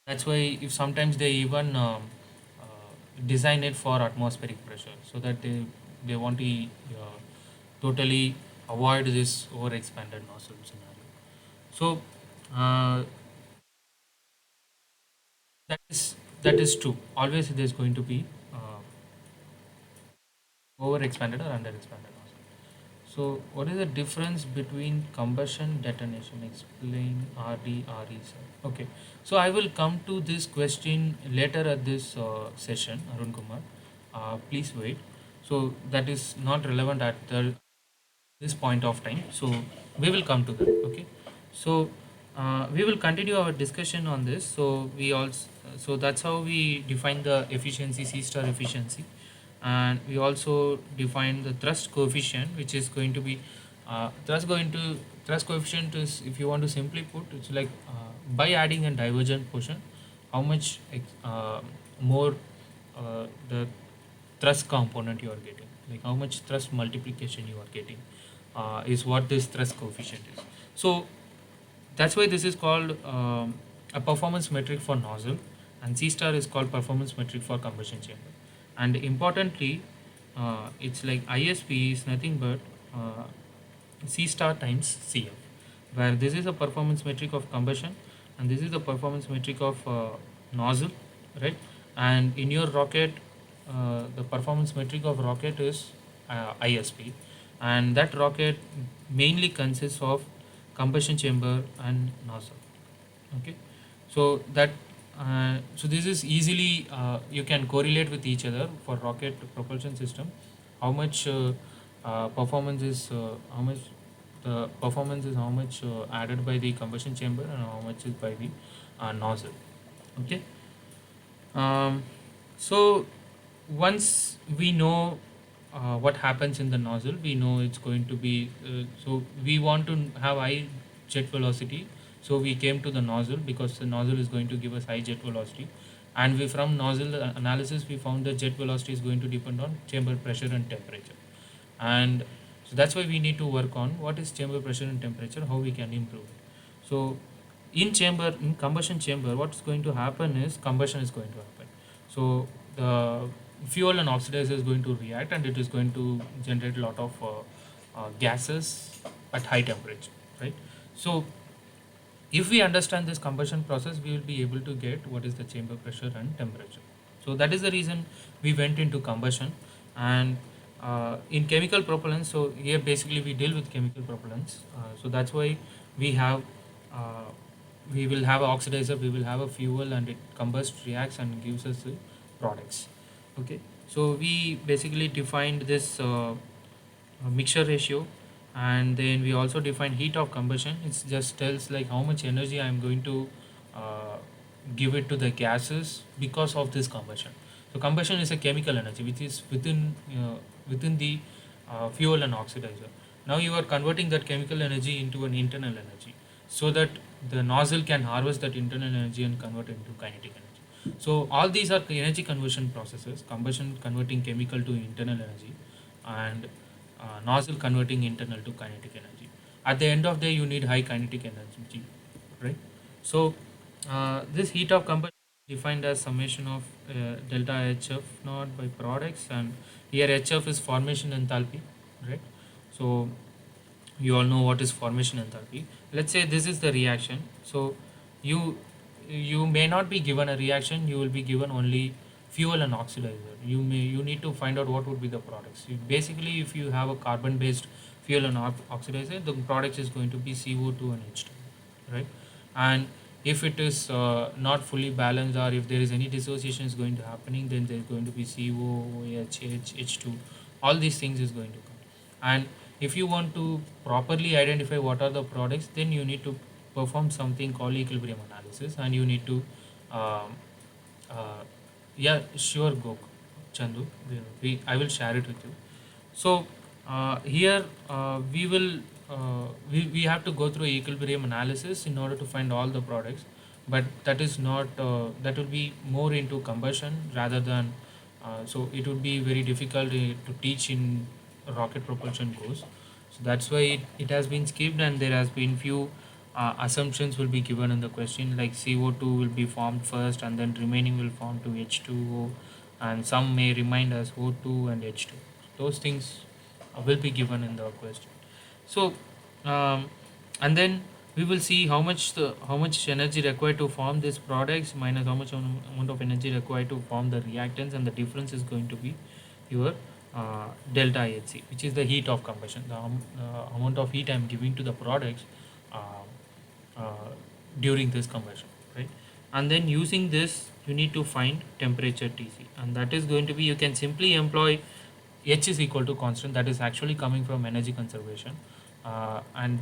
that's why if sometimes they even design it for atmospheric pressure, so that they want to totally avoid this over expanded nozzle scenario. So uh, that is true. Always there's going to be over expanded or under expanded nozzle. So what is the difference between combustion detonation? Explain RDRE, sir. Okay. So I will come to this question later at this session, Arun Kumar. Please wait. So that is not relevant at this point of time. So we will come to that. Okay. So we will continue our discussion on this. So that's how we define the efficiency, C star efficiency, and we also define the thrust coefficient, which is going to be thrust coefficient is, if you want to simply put, it's like by adding a divergent portion, how much more the thrust component you are getting, like how much thrust multiplication you are getting, is what this thrust coefficient is. So that's why this is called a performance metric for nozzle, and C star is called performance metric for combustion chamber. And importantly, it's like ISP is nothing but C star times CF, where this is a performance metric of combustion and this is the performance metric of nozzle, right? And in your rocket, the performance metric of rocket is ISP, and that rocket mainly consists of combustion chamber and nozzle. Okay, so that so this is easily you can correlate with each other for rocket propulsion system, how much performance is how much the performance is how much added by the combustion chamber and how much is by the nozzle. Okay, um, so once we know what happens in the nozzle, we know it's going to be so we want to have high jet velocity, so we came to the nozzle because the nozzle is going to give us high jet velocity, and we from nozzle analysis we found that jet velocity is going to depend on chamber pressure and temperature. And so that's why we need to work on what is chamber pressure and temperature, how we can improve it. So in combustion chamber, what's going to happen is combustion is going to happen. So the fuel and oxidizer is going to react and it is going to generate a lot of gases at high temperature, right? So if we understand this combustion process, we will be able to get what is the chamber pressure and temperature. So that is the reason we went into combustion. And in chemical propellants, so here basically we deal with chemical propellants. So that's why we have uh, we will have an oxidizer, we will have a fuel, and it combusts, reacts, and gives us the products. Okay, so we basically defined this mixture ratio, and then we also define heat of combustion. It just tells like how much energy I am going to uh, give it to the gases because of this combustion. So combustion is a chemical energy which is within the fuel and oxidizer. Now you are converting that chemical energy into an internal energy so that the nozzle can harvest that internal energy and convert it into kinetic energy. So all these are energy conversion processes: combustion converting chemical to internal energy, and nozzle converting internal to kinetic energy. At the end of the day, you need high kinetic energy, right? So this heat of combustion is defined as summation of delta HF naught by products, and here HF is formation enthalpy, right? So you all know what is formation enthalpy. Let's say this is the reaction. So you you may not be given a reaction, you will be given only fuel and oxidizer. You need to find out what would be the products. Basically, if you have a carbon based fuel and oxidizer, the product is going to be CO2 and H2, right? And if it is not fully balanced, or if there is any dissociation is going to happening, then there's going to be CO, H2, all these things is going to come. And if you want to properly identify what are the products, then you need to perform something called equilibrium analysis, and you need to um, uh, yeah, sure, Gok, Chandu, I will share it with you. So here we have to go through equilibrium analysis in order to find all the products, but that is not that will be more into combustion rather than so it would be very difficult to teach in rocket propulsion course. So that's why it has been skipped, and there has been few assumptions will be given in the question, like CO2 will be formed first and then remaining will form to H2O, and some may remind as O2 and H2. Those things will be given in the question. So and then we will see how much energy required to form these products minus how much amount of energy required to form the reactants, and the difference is going to be your delta Hc, which is the heat of combustion, the amount of heat I am giving to the products uh, uh, during this conversion, right? And then using this, you need to find temperature Tc, and that is going to be, you can simply employ H is equal to constant, that is actually coming from energy conservation, and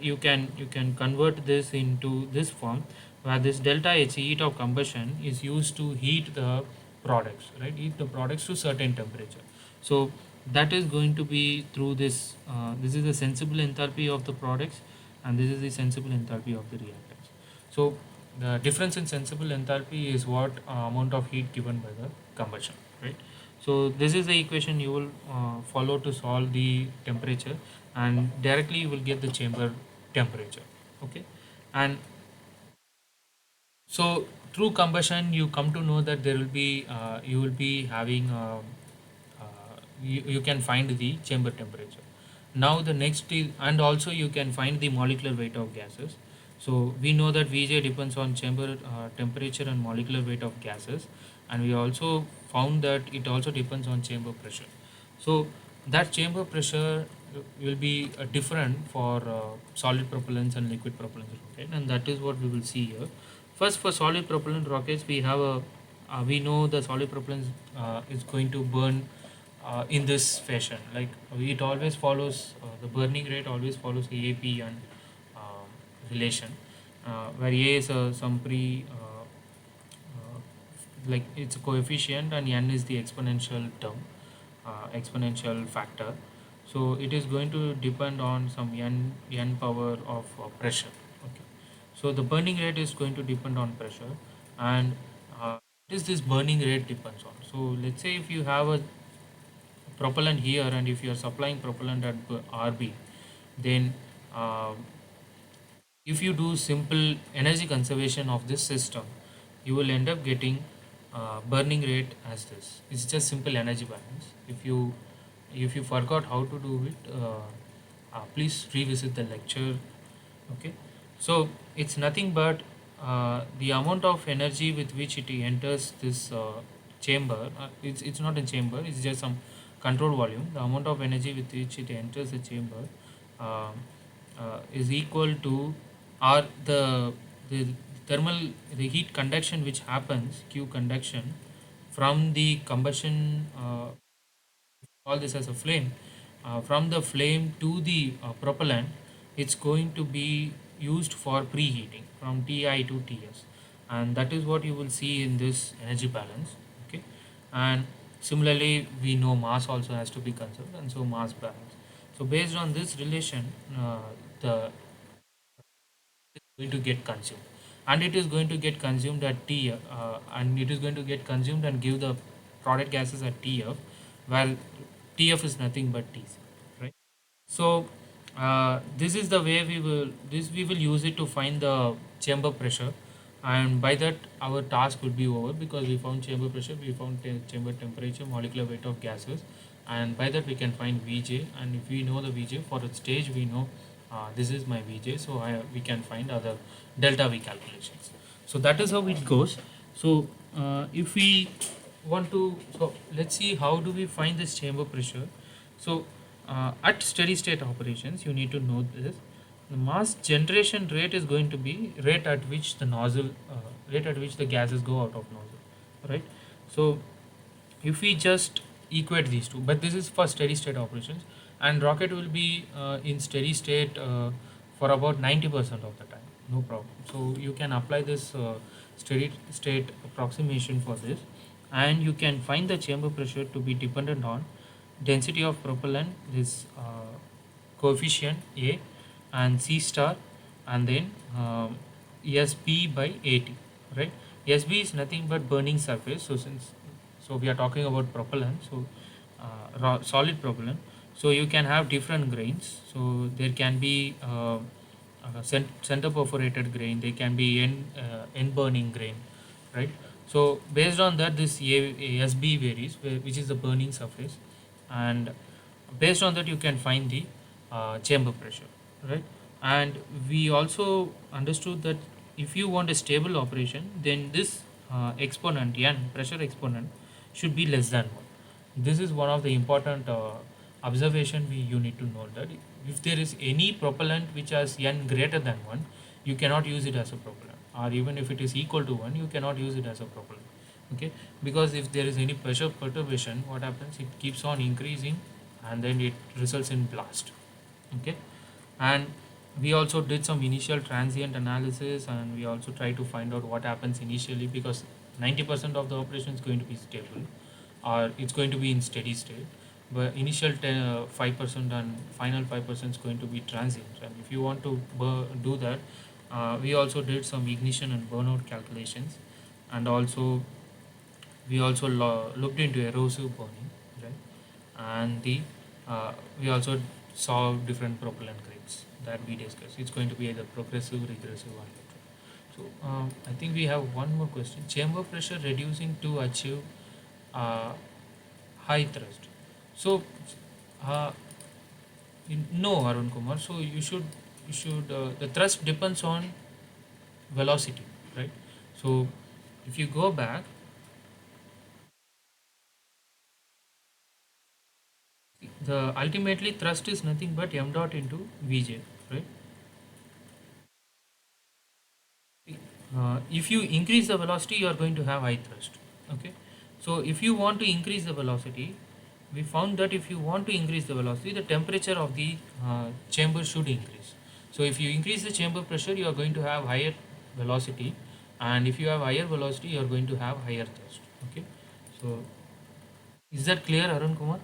you can convert this into this form, where this delta H, heat of combustion, is used to heat the products, right? Heat the products to certain temperature. So that is going to be through this. This is the sensible enthalpy of the products, and this is the sensible enthalpy of the reactants. So the difference in sensible enthalpy is what amount of heat given by the combustion, right? So this is the equation you will follow to solve the temperature, and directly you will get the chamber temperature. Okay, and so through combustion, you come to know that there will be you will be having you can find the chamber temperature. Now the next is, and also you can find the molecular weight of gases. So we know that Vj depends on chamber temperature and molecular weight of gases, and we also found that it also depends on chamber pressure. So that chamber pressure will be different for solid propellants and liquid propellant rocket, and that is what we will see here. First, for solid propellant rockets, we have a we know the solid propellant is going to burn in this fashion. Like it always follows the burning rate always follows AAP and relation, where A is some like it's a coefficient and n is the exponential term, exponential factor. So it is going to depend on some n power of pressure. Okay, so the burning rate is going to depend on pressure, and what is this burning rate depends on. So let's say if you have a propellant here, and if you are supplying propellant at RB, then uh, if you do simple energy conservation of this system, you will end up getting burning rate as this. It's just simple energy balance. If you forgot how to do it, please revisit the lecture. Okay, so it's nothing but the amount of energy with which it enters this chamber. It's not a chamber, it's just some control volume. The amount of energy with which it enters the chamber um, is equal to, or the thermal, the heat conduction which happens, Q conduction, from the combustion, call this as a flame, from the flame to the propellant, it's going to be used for preheating from Ti to Ts, and that is what you will see in this energy balance. Okay, and similarly we know mass also has to be conserved, and so mass balance. So based on this relation, the going to get consumed, and it is going to get consumed at T, and it is going to get consumed and give the product gases at TF, while TF is nothing but TC, right? So this is the way we will use it to find the chamber pressure, and by that our task would be over, because we found chamber pressure, we found chamber temperature, molecular weight of gases, and by that we can find Vj, and if we know the Vj for a stage, we know this is my Vj, so we can find other delta V calculations. So that is how it goes. So if we want to, so let's see how do we find this chamber pressure. So at steady state operations, you need to know this. The mass generation rate is going to be rate at which the nozzle, rate at which the gases go out of nozzle, right? So if we just equate these two, but this is for steady state operations, and rocket will be in steady state for about 90% of the time, no problem. So you can apply this steady state approximation for this, and you can find the chamber pressure to be dependent on density of propellant, this coefficient A, and C star, and then SB by AT, right? SB is nothing but burning surface. So since, so we are talking about propellant, so solid propellant. So you can have different grains. So there can be center perforated grain. There can be end burning grain, right? So based on that, this SB varies, which is the burning surface, and based on that you can find the chamber pressure, right? And we also understood that if you want a stable operation, then this exponent n, pressure exponent, should be less than 1. This is one of the important observation you need to know, that if there is any propellant which has n greater than 1, you cannot use it as a propellant, or even if it is equal to 1, you cannot use it as a propellant. Okay, because if there is any pressure perturbation, what happens, it keeps on increasing, and then it results in blast. Okay, and we also did some initial transient analysis, and we also try to find out what happens initially, because 90% of the operation is going to be stable, or it's going to be in steady state, but initial 5% and final 5% is going to be transient. And if you want to do that, we also did some ignition and burnout calculations, and also we also looked into erosive burning, right? And the we also saw different propellant grades that we discussed. It's going to be either progressive, regressive, or neutral. So I think we have one more question. Chamber pressure reducing to achieve uh, high thrust. So uh, no, Arun Kumar. So you should the thrust depends on velocity, right? So if you go back, the ultimately thrust is nothing but m dot into Vj, right? If you increase the velocity, you are going to have high thrust. Okay, so if you want to increase the velocity, we found that if you want to increase the velocity, the temperature of the chamber should increase. So if you increase the chamber pressure, you are going to have higher velocity, and if you have higher velocity, you are going to have higher thrust. Okay, so is that clear, Arun Kumar?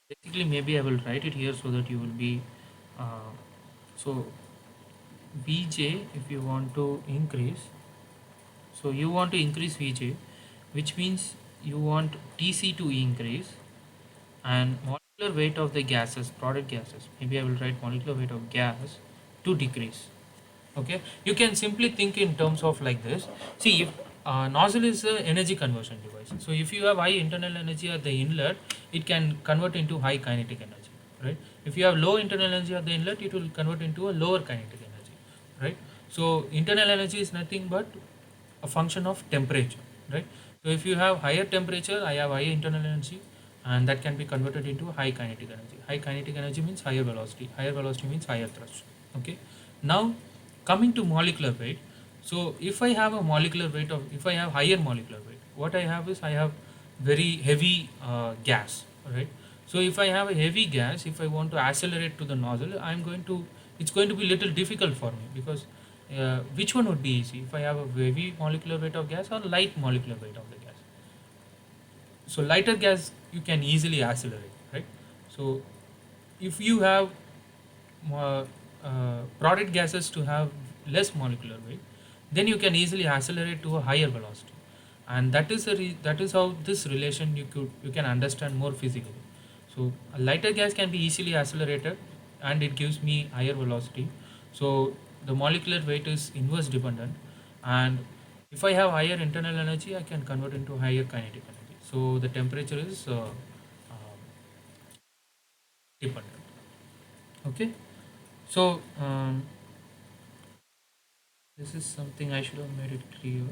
Basically, maybe I will write it here so that you will be so Vj, if you want to increase, so you want to increase Vj, which means you want Tc to increase and molecular weight of the gases, product gases, maybe I will write molecular weight of gas to decrease. Okay, you can simply think in terms of like this. See, if nozzle is a energy conversion device, so if you have high internal energy at the inlet, it can convert into high kinetic energy, right? If you have low internal energy at the inlet, it will convert into a lower kinetic energy, right? So internal energy is nothing but a function of temperature, right? So if you have higher temperature, I have higher internal energy, and that can be converted into high kinetic energy. High kinetic energy means higher velocity. Higher velocity means higher thrust. Okay. Now, coming to molecular weight. So if I have a molecular weight of, if I have higher molecular weight, what I have is I have very heavy gas, right? So if I have a heavy gas, if I want to accelerate to the nozzle, I'm going to, it's going to be little difficult for me, because which one would be easy, if I have a heavy molecular weight of gas or light molecular weight of the gas? So lighter gas you can easily accelerate, right? So if you have uh, product gases to have less molecular weight, then you can easily accelerate to a higher velocity, and that is that is how this relation you can understand more physically. So a lighter gas can be easily accelerated, and it gives me higher velocity. So the molecular weight is inverse dependent, and if I have higher internal energy, I can convert into higher kinetic energy. So the temperature is dependent. Okay. So this is something I should have made it clear.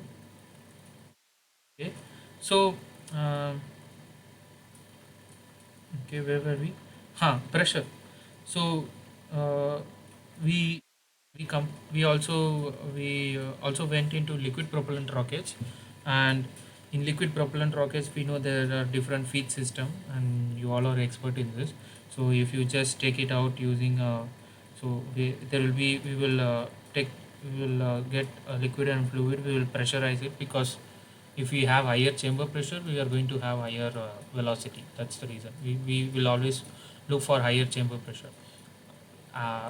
Okay. So okay, where were we? Pressure. So uh, we we also went into liquid propellant rockets, and in liquid propellant rockets we know there are different feed system, and you all are expert in this. So if you just take it out using so there will be, we will take we will get a liquid and fluid, we will pressurize it, because if we have higher chamber pressure, we are going to have higher velocity. That's the reason we will always look for higher chamber pressure.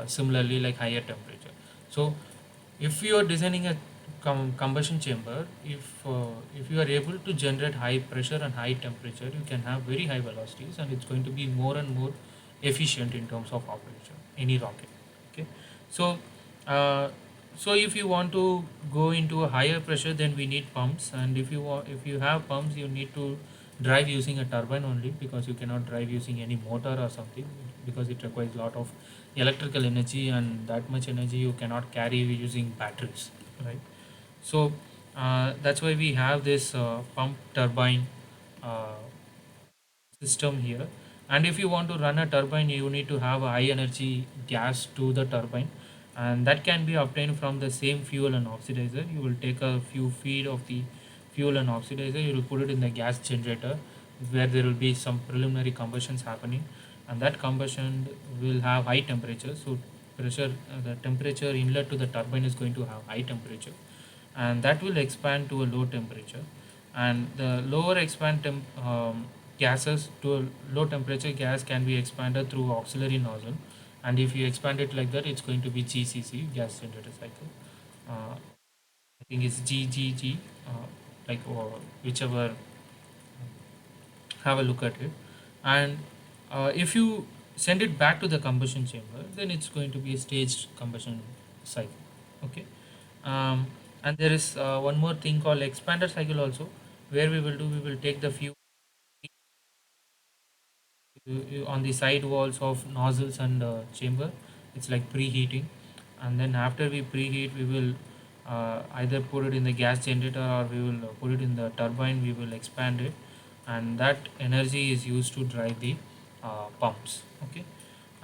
Similarly, like higher temperature. So if you are designing a combustion chamber, if you are able to generate high pressure and high temperature, you can have very high velocities, and it's going to be more and more efficient in terms of operation, any rocket. Okay. So uh, so if you want to go into a higher pressure, then we need pumps, and if you have pumps, you need to drive using a turbine only, because you cannot drive using any motor or something, because it requires a lot of electrical energy, and that much energy you cannot carry using batteries, right? So that's why we have this pump turbine uh, system here. And if you want to run a turbine, you need to have a high energy gas to the turbine, and that can be obtained from the same fuel and oxidizer. You will take a few feet of the fuel and oxidizer, you will put it in the gas generator, where there will be some preliminary combustions happening, and that combustion will have high temperature. So the temperature inlet to the turbine is going to have high temperature, and that will expand to a low temperature, and the lower gases to a low temperature gas can be expanded through auxiliary nozzle, and if you expand it like that, it's going to be GCC, gas generator cycle. I think it's GGG, like, or whichever, have a look at it. And if you send it back to the combustion chamber, then it's going to be a staged combustion cycle. Okay. um, and there is one more thing called expander cycle also, where we will take the fuel on the side walls of nozzles and chamber. It's like preheating, and then after we preheat, we will either put it in the gas generator, or we will put it in the turbine. We will expand it, and that energy is used to drive the pumps. Okay.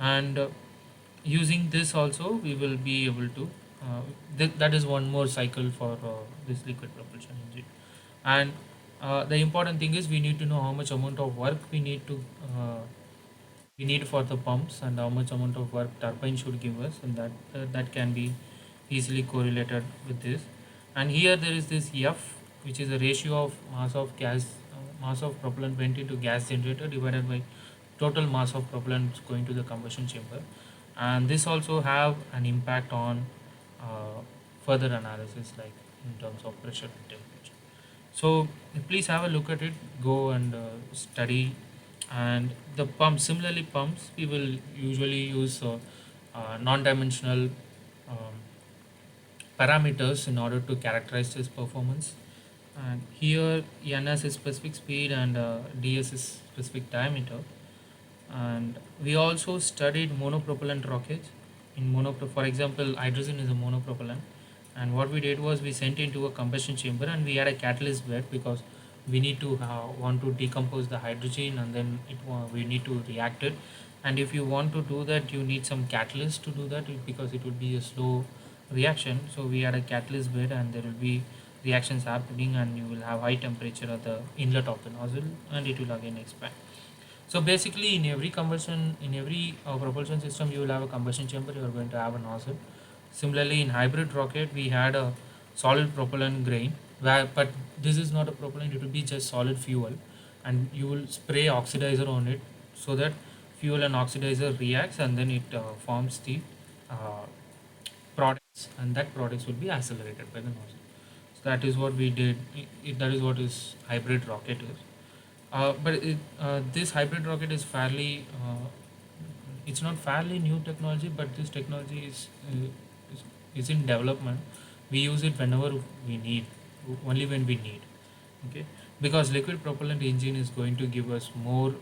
And using this also, we will be able to that is one more cycle for this liquid propulsion engine. And the important thing is, we need to know how much amount of work uh, we need for the pumps, and how much amount of work turbine should give us, and that can be easily correlated with this. And here there is this F, which is a ratio of mass of propellant went into gas generator divided by total mass of propellant going to the combustion chamber. And this also have an impact on uh, further analysis, like in terms of pressure and temperature. So please have a look at it, go and study. And the pumps, similarly pumps, we will usually use non-dimensional um, parameters in order to characterize this performance. And here ns is specific speed, and ds is specific diameter. And we also studied monopropellant rockets. For example, hydrogen is a monopropellant, and what we did was we sent into a combustion chamber, and we had a catalyst bed, because we need to want to decompose the hydrogen, and then we need to react it. And if you want to do that, you need some catalyst to do that, because it would be a slow reaction. So we had a catalyst bed, and there will be reactions happening, and you will have high temperature at the inlet of the nozzle, and it will again expand. So basically, in every propulsion system, you will have a combustion chamber. You are going to have a nozzle. Similarly, in hybrid rocket, we had a solid propellant grain, but this is not a propellant; it will be just solid fuel, and you will spray oxidizer on it, so that fuel and oxidizer reacts, and then it forms the uh, products, and that products will be accelerated by the nozzle. So that is what we did. That is what is hybrid rocket is. This hybrid rocket is fairly, it's not fairly new technology, but this technology is in development. We use it whenever we need, only when we need. Okay, because liquid propellant engine is going to give us more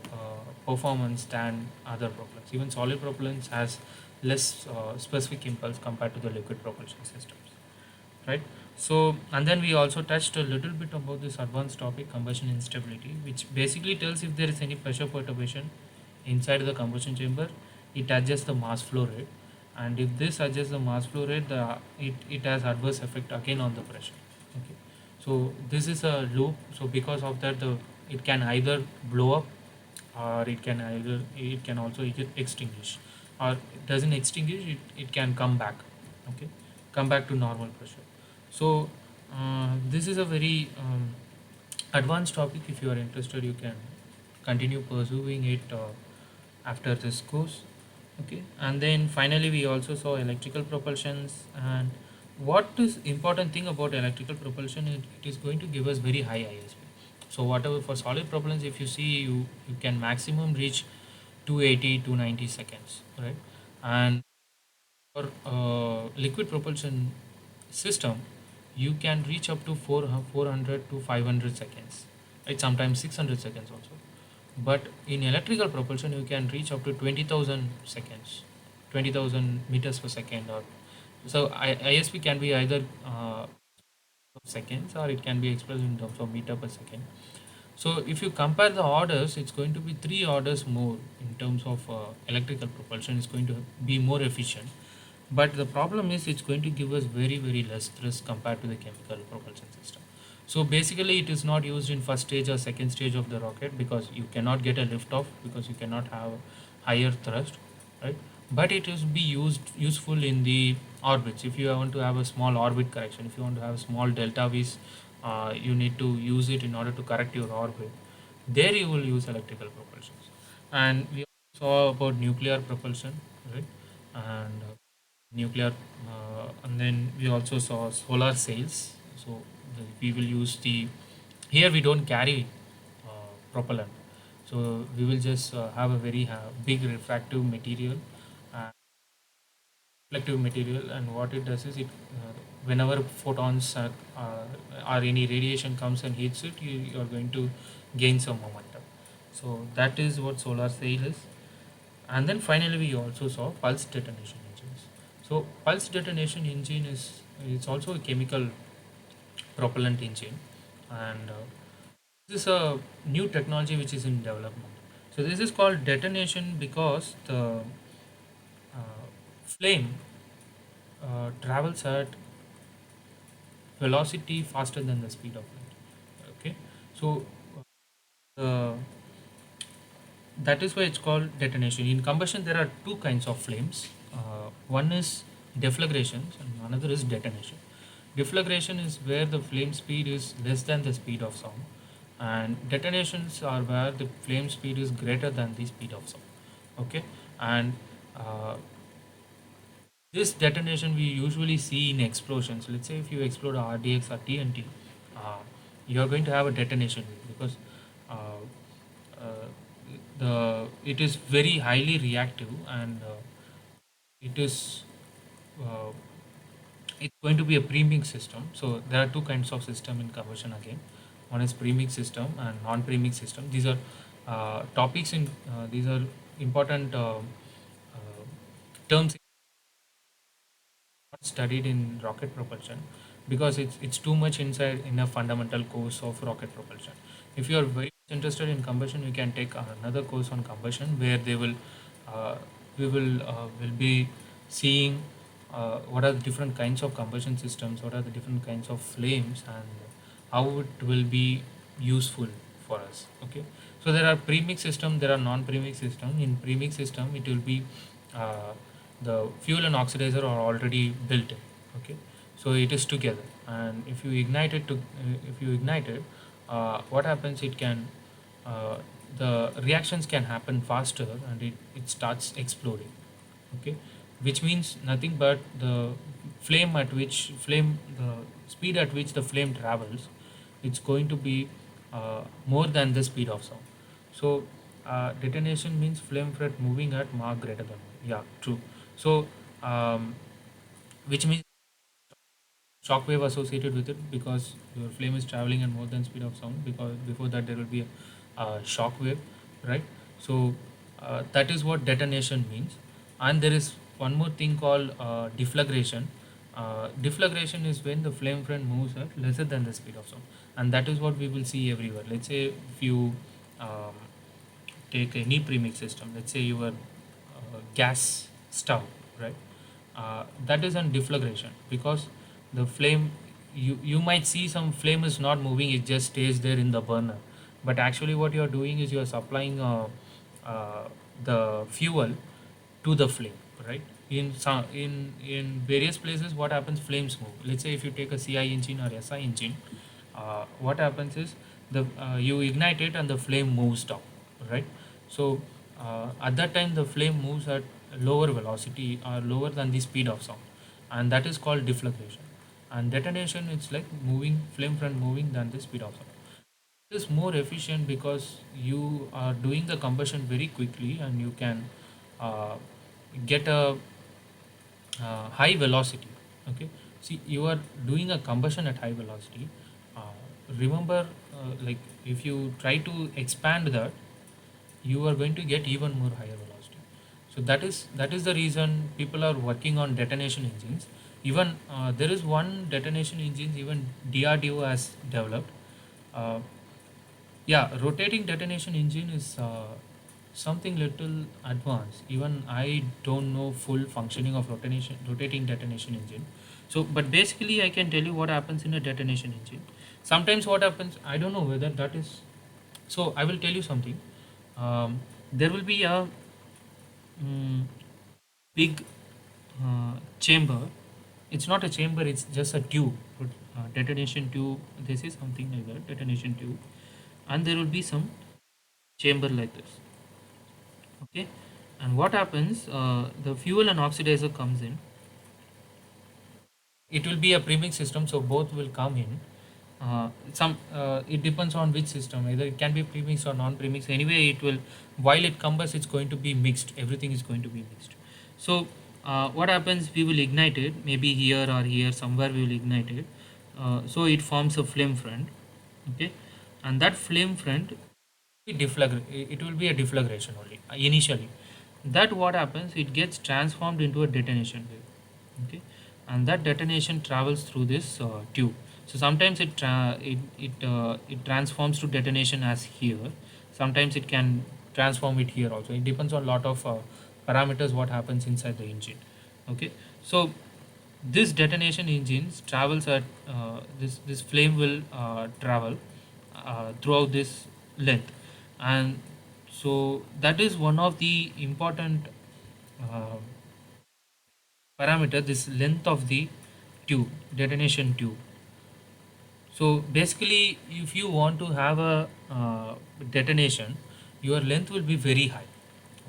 performance than other propellants. Even solid propellants has less specific impulse compared to the liquid propulsion systems, right? So, and then we also touched a little bit about this advanced topic, combustion instability, which basically tells if there is any pressure perturbation inside the combustion chamber, it adjusts the mass flow rate. And if this adjusts the mass flow rate, it has adverse effect again on the pressure. Okay. So this is a loop. So because of that, it can either blow up, or it can also extinguish, or it doesn't extinguish, it can come back. Okay, come back to normal pressure. So this is a very advanced topic. If you are interested, you can continue pursuing it after this course. Okay, and then finally we also saw electrical propulsions. And what is important thing about electrical propulsion, it is going to give us very high ISP. So whatever for solid propellants, if you see, you can maximum reach 280 to 90 seconds, right? And for liquid propulsion system, you can reach up to 400 to 500 seconds, right? Sometimes 600 seconds also. But in electrical propulsion, you can reach up to 20,000 seconds, 20,000 meters per second. Or so ISP can be either seconds, or it can be expressed in terms of meter per second. So if you compare the orders, it's going to be 3 orders more in terms of electrical propulsion. It's going to be more efficient. But the problem is, it's going to give us very less thrust compared to the chemical propulsion system. So basically, it is not used in first stage or second stage of the rocket, because you cannot get a lift off, because you cannot have higher thrust, right? But it is be useful in the orbits. If you want to have a small orbit correction, if you want to have small delta V's, you need to use it in order to correct your orbit. There you will use electrical propulsion. And we saw about nuclear propulsion, right? And and then we also saw solar sails. So we will use the, here we don't carry propellant. So we will just have a very big refractive material, reflective material, and what it does is it, whenever photons or any radiation comes and hits it, you are going to gain some momentum. So that is what solar sail is. And then finally we also saw pulse detonation engines. So pulse detonation engine is, it's also a chemical propellant engine, and this is a new technology which is in development. So this is called detonation because the flame travels at velocity faster than the speed of light. Okay, so uh, that is why it's called detonation. In combustion, there are two kinds of flames. One is deflagration, and another is detonation. Deflagration is where the flame speed is less than the speed of sound, and detonations are where the flame speed is greater than the speed of sound. Okay, and uh, this detonation we usually see in explosions. Let's say if you explode a RDX or TNT, you are going to have a detonation because uh, uh, it is very highly reactive, and it is uh, it's going to be a premix system. So there are two kinds of system in combustion again. One is premix system and non-premix system. These are topics in these are important terms not studied in rocket propulsion because it's too much inside in a fundamental course of rocket propulsion. If you are very much interested in combustion, you can take another course on combustion where they will we will be seeing what are the different kinds of combustion systems, what are the different kinds of flames, and how it will be useful for us. Okay, so there are premix system, there are non-premix system. In premix system, it will be uh, the fuel and oxidizer are already built in. Okay, so it is together, and if you ignite it, what happens, it can the reactions can happen faster, and it starts exploding. Okay, which means nothing but the speed at which the flame travels, it's going to be more than the speed of sound. So detonation means flame threat moving at Mach greater than 1. Yeah, true. So which means shock wave associated with it because your flame is traveling at more than speed of sound, because before that there will be a shock wave, right? So that is what detonation means. And there is one more thing called deflagration. Deflagration is when the flame front moves at lesser than the speed of sound, and that is what we will see everywhere. Let's say if you um, take any premix system, let's say your gas stove, right? That is on deflagration because the flame, you might see some flame is not moving, it just stays there in the burner, but actually what you are doing is you are supplying uh, the fuel to the flame, right? In various places what happens, flames move. Let's say if you take a CI engine or SI engine, what happens is the you ignite it and the flame moves down, right? So at that time the flame moves at lower velocity or lower than the speed of sound, and that is called deflagration. And detonation, it's like moving flame front moving than the speed of sound. It is more efficient because you are doing the combustion very quickly, and you can uh, get a high velocity. Okay, see, you are doing a combustion at high velocity. Remember, like if you try to expand that, you are going to get even more higher velocity. So that is the reason people are working on detonation engines. Even there is one detonation engine even DRDO has developed. uh, yeah, rotating detonation engine is something little advanced. Even I don't know full functioning of rotating detonation engine. So, but basically, I can tell you what happens in a detonation engine. Sometimes what happens, I don't know whether that is. So, I will tell you something. There will be a mm, big chamber. It's not a chamber, it's just a tube. Detonation tube. This is something like that. Detonation tube, and there will be some chamber like this. Okay, and what happens? The fuel and oxidizer comes in. It will be a premix system, so both will come in. Some It depends on which system. Either it can be premix or non-premix. Anyway, it will, while it combust, it's going to be mixed. Everything is going to be mixed. So what happens? We will ignite it. Maybe here or here somewhere we will ignite it. So it forms a flame front. Okay, and that flame front it will be a deflagration only initially. That what happens, it gets transformed into a detonation wave. Okay, and that detonation travels through this tube. So sometimes it transforms to detonation as here. Sometimes it can transform it here also. It depends on a lot of parameters what happens inside the engine. Okay, so this detonation engines travels at this flame will travel throughout this length. And so that is one of the important uh, parameter, this length of the tube, detonation tube. So basically, if you want to have a detonation, your length will be very high.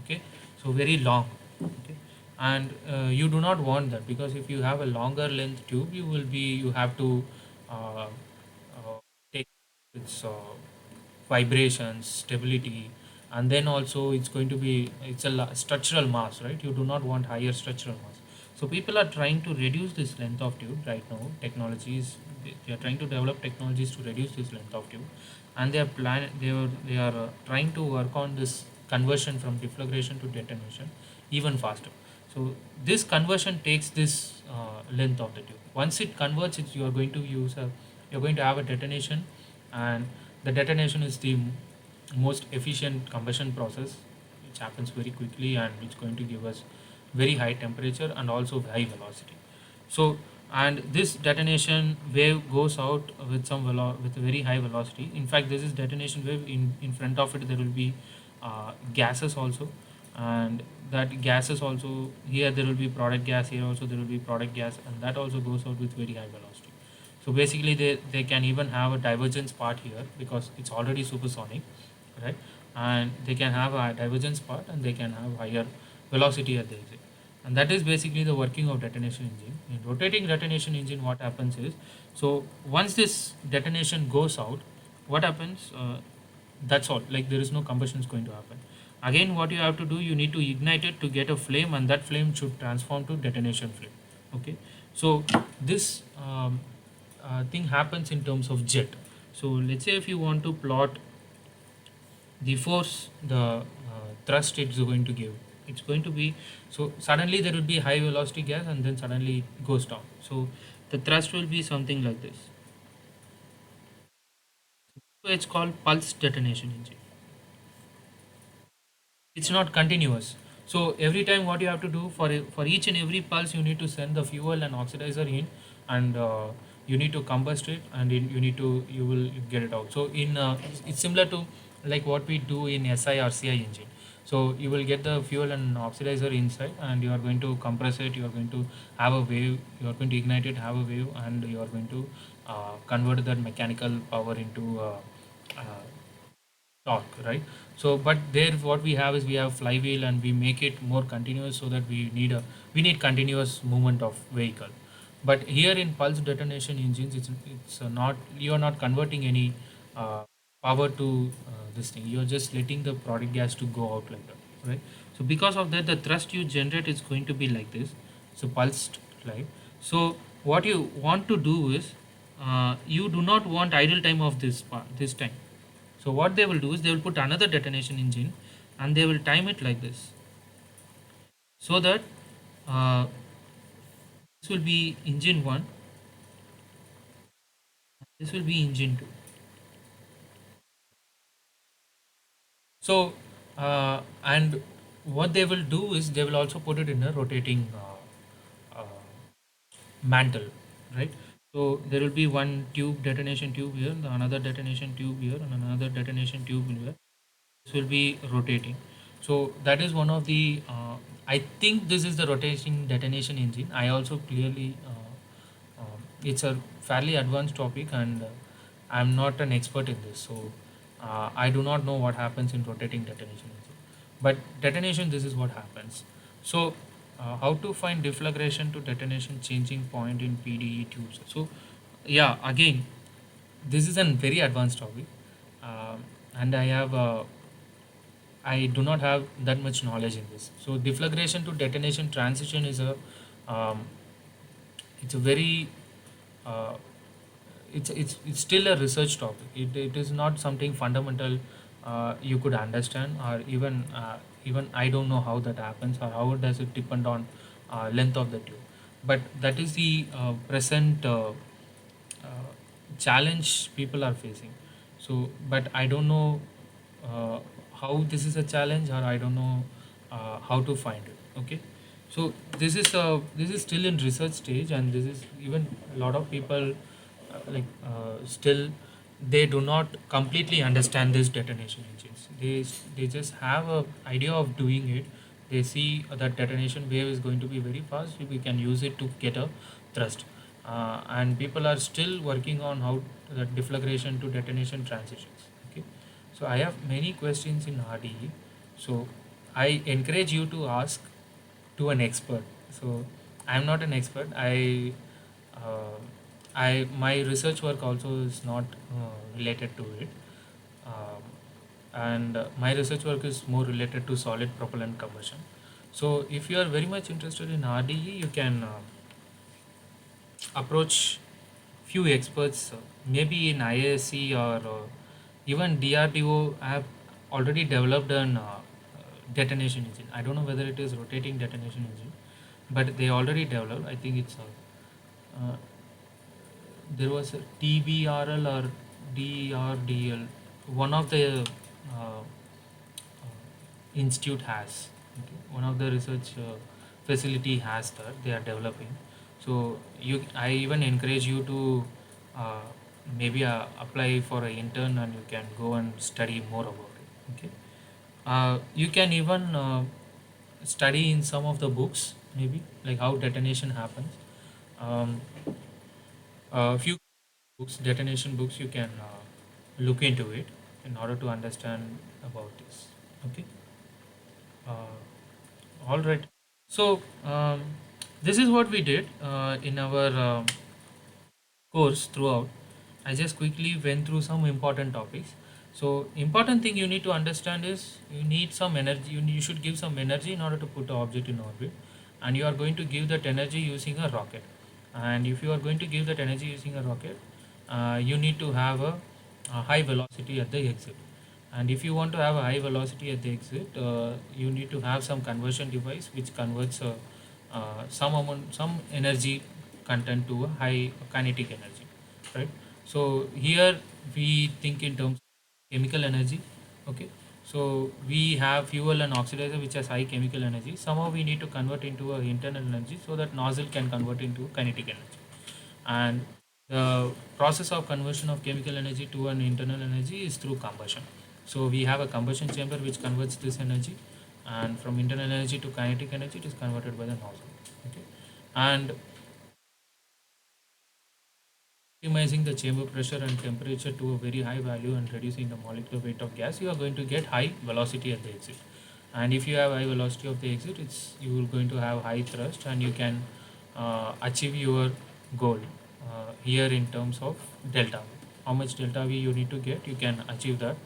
Okay, so very long. Okay, and you do not want that, because if you have a longer length tube, you have to take its vibrations, stability, and then also it's going to be, it's a structural mass, right? You do not want higher structural mass. So people are trying to reduce this length of tube right now. Technologies, they are trying to develop technologies to reduce this length of tube, and they are trying to work on this conversion from deflagration to detonation even faster. So this conversion takes this length of the tube. Once it converts it, you're going to have a detonation, and the detonation is the most efficient combustion process, which happens very quickly and it's going to give us very high temperature and also high velocity. So, and this detonation wave goes out with with a very high velocity. In fact, this is detonation wave. In front of it there will be gases also, and that gases also, here there will be product gas, here also there will be product gas, and that also goes out with very high velocity. So basically they can even have a divergence part here because it's already supersonic, right? And they can have a divergence part, and they can have higher velocity at the exit. And that is basically the working of detonation engine. In rotating detonation engine, what happens is, so once this detonation goes out, what happens? That's all. Like, there is no combustion is going to happen. Again, what you have to do, you need to ignite it to get a flame, and that flame should transform to detonation flame. Okay, so this thing happens in terms of jet. So let's say if you want to plot the force, the thrust it's going to give, it's going to be, so suddenly there will be high velocity gas and then suddenly it goes down. So the thrust will be something like this. So it's called pulse detonation engine. It's not continuous. So every time what you have to do, for each and every pulse, you need to send the fuel and oxidizer in, and you need to combust it, and you will get it out. So it's similar to like what we do in SI or CI engine. So you will get the fuel and oxidizer inside, and you are going to compress it, you are going to have a wave, you are going to ignite it, have a wave, and you are going to convert that mechanical power into uh, torque, right? So but there what we have is we have flywheel, and we make it more continuous, so that we need continuous movement of vehicle. But here in pulse detonation engines, it's not, you are not converting any power to this thing. You are just letting the product gas to go out like that, right? So because of that, the thrust you generate is going to be like this. So pulsed fly. So what you want to do is, you do not want idle time of this time. So what they will do is, they will put another detonation engine, and they will time it like this, so that uh, this will be engine 1, this will be engine 2. So and what they will do is, they will also put it in a rotating mantle, right? So there will be one tube, detonation tube here, the another detonation tube here, and another detonation tube here. This will be rotating. So that is one of the I think this is the rotating detonation engine. I also clearly it's a fairly advanced topic, and I'm not an expert in this. So I do not know what happens in rotating detonation engine, but detonation, this is what happens. So how to find deflagration to detonation changing point in PDE tubes? So yeah, again, this is a very advanced topic, and I do not have that much knowledge in this. So deflagration to detonation transition is a um, it's a very uh, it's still a research topic. It is not something fundamental you could understand, or even I don't know how that happens, or how does it depend on length of the tube. But that is the present challenge people are facing. So, but I don't know uh, how this is a challenge, or I don't know how to find it. Okay, so this is still in research stage, and this is even a lot of people still they do not completely understand this detonation engines. They just have a idea of doing it. They see that detonation wave is going to be very fast. We can use it to get a thrust, and people are still working on how the deflagration to detonation transitions. Okay, so I have many questions in RDE. So I encourage you to ask to an expert. So I'm not an expert. Uh, my research work also is not related to it, um, and my research work is more related to solid propellant combustion. So if you are very much interested in RDE, you can approach few experts, maybe in IASC or even DRDO have already developed an detonation engine. I don't know whether it is rotating detonation engine, but they already developed. I think it's there was a TBRL or DRDL. One of the institute has. Okay? One of the research facility has that they are developing. So I even encourage you to uh, maybe apply for an intern, and you can go and study more about it. Okay, you can even study in some of the books, maybe like how detonation happens. Um, a few books, detonation books, you can look into it in order to understand about this. Okay. All right. So this is what we did in our course throughout. I just quickly went through some important topics. So important thing you need to understand is you need some energy. You should give some energy in order to put the object in orbit, and you are going to give that energy using a rocket. And if you are going to give that energy using a rocket, you need to have a high velocity at the exit. And if you want to have a high velocity at the exit, you need to have some conversion device which converts some amount, some energy content to a high kinetic energy, right? So here we think in terms of chemical energy. Okay, so we have fuel and oxidizer which has high chemical energy. Somehow we need to convert into a internal energy so that nozzle can convert into kinetic energy. And the process of conversion of chemical energy to an internal energy is through combustion. So we have a combustion chamber which converts this energy, and from internal energy to kinetic energy it is converted by the nozzle. Okay, and optimizing the chamber pressure and temperature to a very high value and reducing the molecular weight of gas, you are going to get high velocity at the exit. And if you have high velocity of the exit, it's you are going to have high thrust, and you can achieve your goal here in terms of delta V. How much delta V you need to get, you can achieve that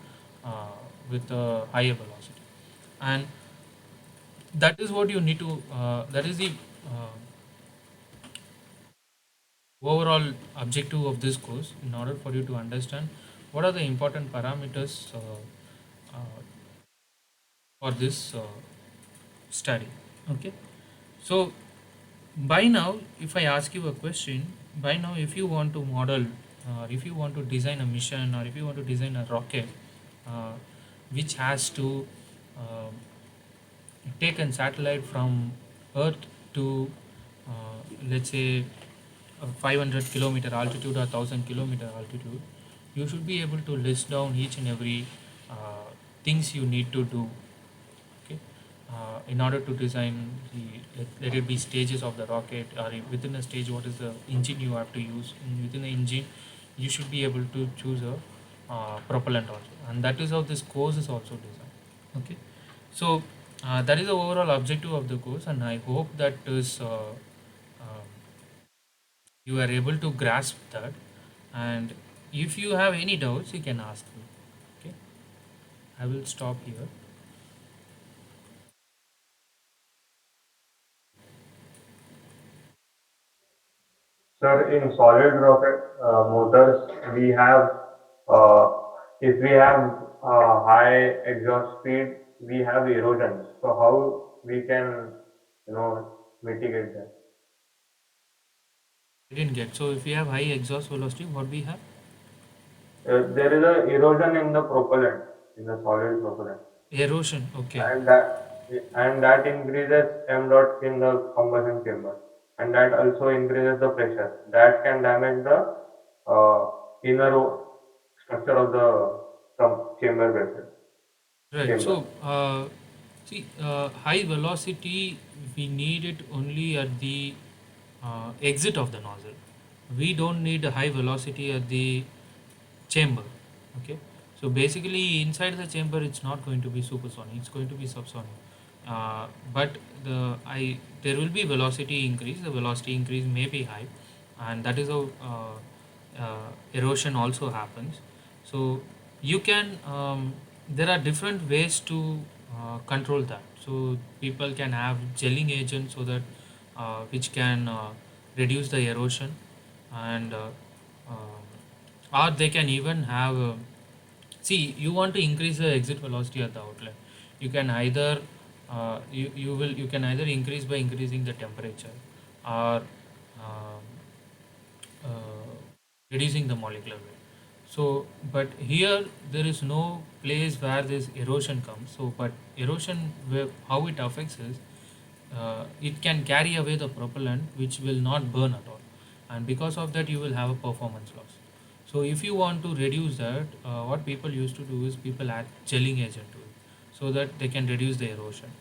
with a higher velocity. And that is what you need to, that is the uh, overall objective of this course, in order for you to understand what are the important parameters uh, for this study. Okay, so by now if I ask you a question, by now if you want to model, or if you want to design a mission, or if you want to design a rocket uh, which has to uh, take a satellite from earth to let's say 500-kilometer altitude or 1000-kilometer altitude, you should be able to list down each and every things you need to do. Okay, in order to design the, let it be stages of the rocket, or within a stage what is the engine you have to use. Within the engine you should be able to choose a propellant also, and that is how this course is also designed. Okay, so that is the overall objective of the course, and I hope that is you are able to grasp that. And if you have any doubts, you can ask me. Okay, I will stop here. Sir, in solid rocket motors, we have, uh, if we have high exhaust speed, we have erosion. So how we can, mitigate that? I didn't get. So if we have high exhaust velocity, what we have? There is a erosion in the propellant, in the solid propellant, Erosion. Okay. and that increases m dot in the combustion chamber, and that also increases the pressure. That can damage the inner structure of the chamber vessel Right. chamber. So, see, high velocity, we need it only at the exit of the nozzle. We don't need a high velocity at the chamber. Okay. So basically, inside the chamber, it's not going to be supersonic. It's going to be subsonic. But there will be velocity increase. The velocity increase may be high, and that is how erosion also happens. So you can there are different ways to control that. So people can have gelling agents so that which can reduce the erosion, and or they can even have see, you want to increase the exit velocity at the outlet. You can either you can either increase by increasing the temperature, or um, uh, reducing the molecular weight. So, but here there is no place where this erosion comes. So, but erosion, how it affects is it can carry away the propellant, which will not burn at all, and because of that, you will have a performance loss. So, if you want to reduce that, what people used to do is people add gelling agent to it, so that they can reduce the erosion.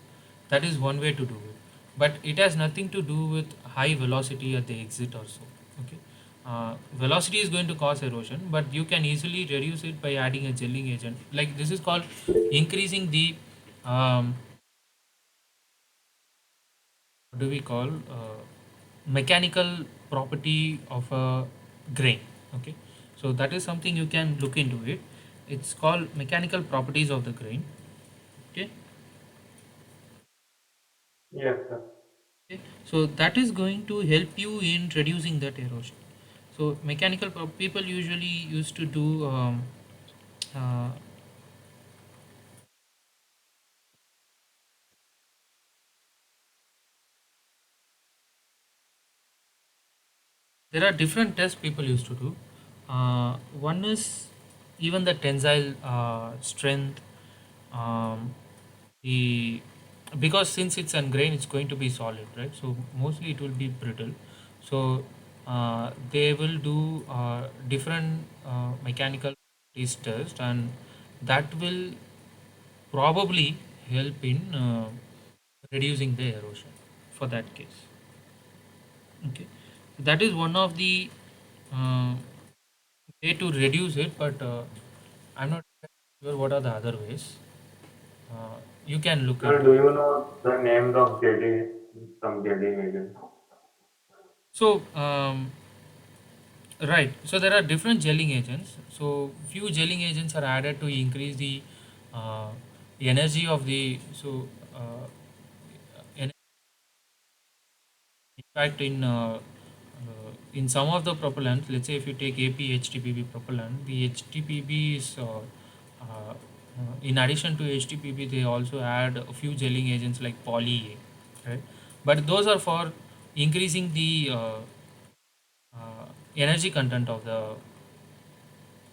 That is one way to do it, but it has nothing to do with high velocity at the exit or so. Okay, velocity is going to cause erosion, but you can easily reduce it by adding a gelling agent. Like this is called increasing the um, what do we call mechanical property of a grain. Okay, so that is something you can look into it. It's called mechanical properties of the grain. Okay. Yes, sir. Okay, so that is going to help you in reducing that erosion. So mechanical people usually used to do uh, there are different tests people used to do. One is even the tensile strength, um, the because since it's ungrained, it's going to be solid, right? So mostly it will be brittle. So they will do different mechanical test, and that will probably help in reducing the erosion for that case. Okay, that is one of the uh, way to reduce it, but I'm not sure what are the other ways. You can look Sir, into do it. you know the names of some jetting agents? So right, so there are different gelling agents. So few gelling agents are added to increase uh, the energy of the in fact in some of the propellants, let's say if you take AP HTPB propellant, the HTPB is in addition to HTPB, they also add a few gelling agents like poly A, right? But those are for increasing the energy content of the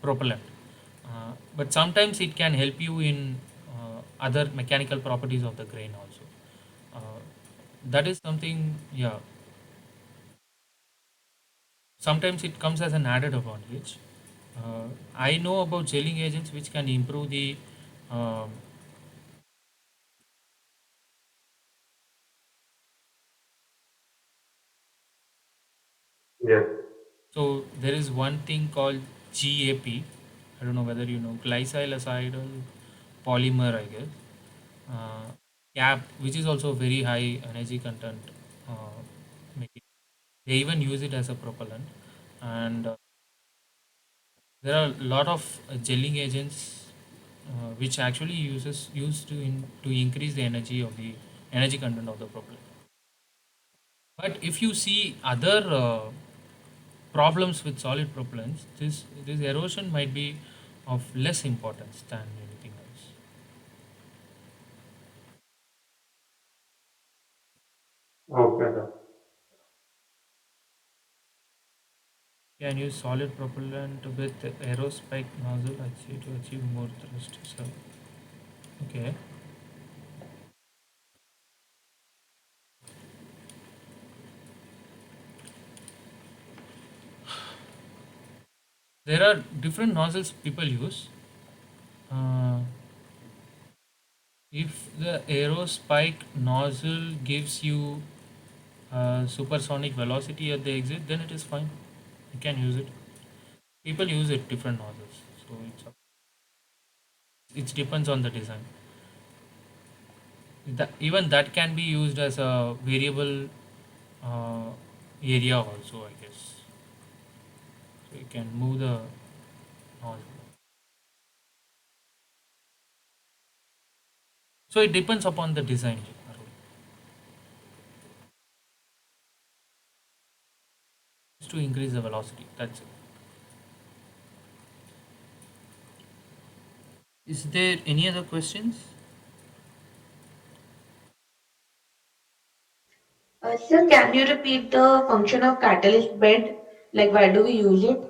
propellant. But sometimes it can help you in other mechanical properties of the grain also. Uh, that is something, yeah. Sometimes it comes as an added advantage. I know about gelling agents which can improve the um, Yes. so there is one thing called GAP. I don't know whether you know glycylacidyl polymer, I guess. Cap, which is also very high energy content material. They even use it as a propellant, and there are a lot of gelling agents which actually used to increase the energy content of the propellant. But if you see other problems with solid propellants, this erosion might be of less importance than anything else. Okay, sir. Can use solid propellant with aerospike nozzle to achieve more thrust. So, okay. There are different nozzles people use. Uh, if the aerospike nozzle gives you supersonic velocity at the exit, then it is fine. You can use it. People use it different nozzles, so it depends on the design. Even that can be used as a variable uh, area also, I guess. So you can move the nozzle. So it depends upon the design. To increase the velocity. That's it. Is there any other questions? Sir, can you repeat the function of catalyst bed? Like, why do we use it?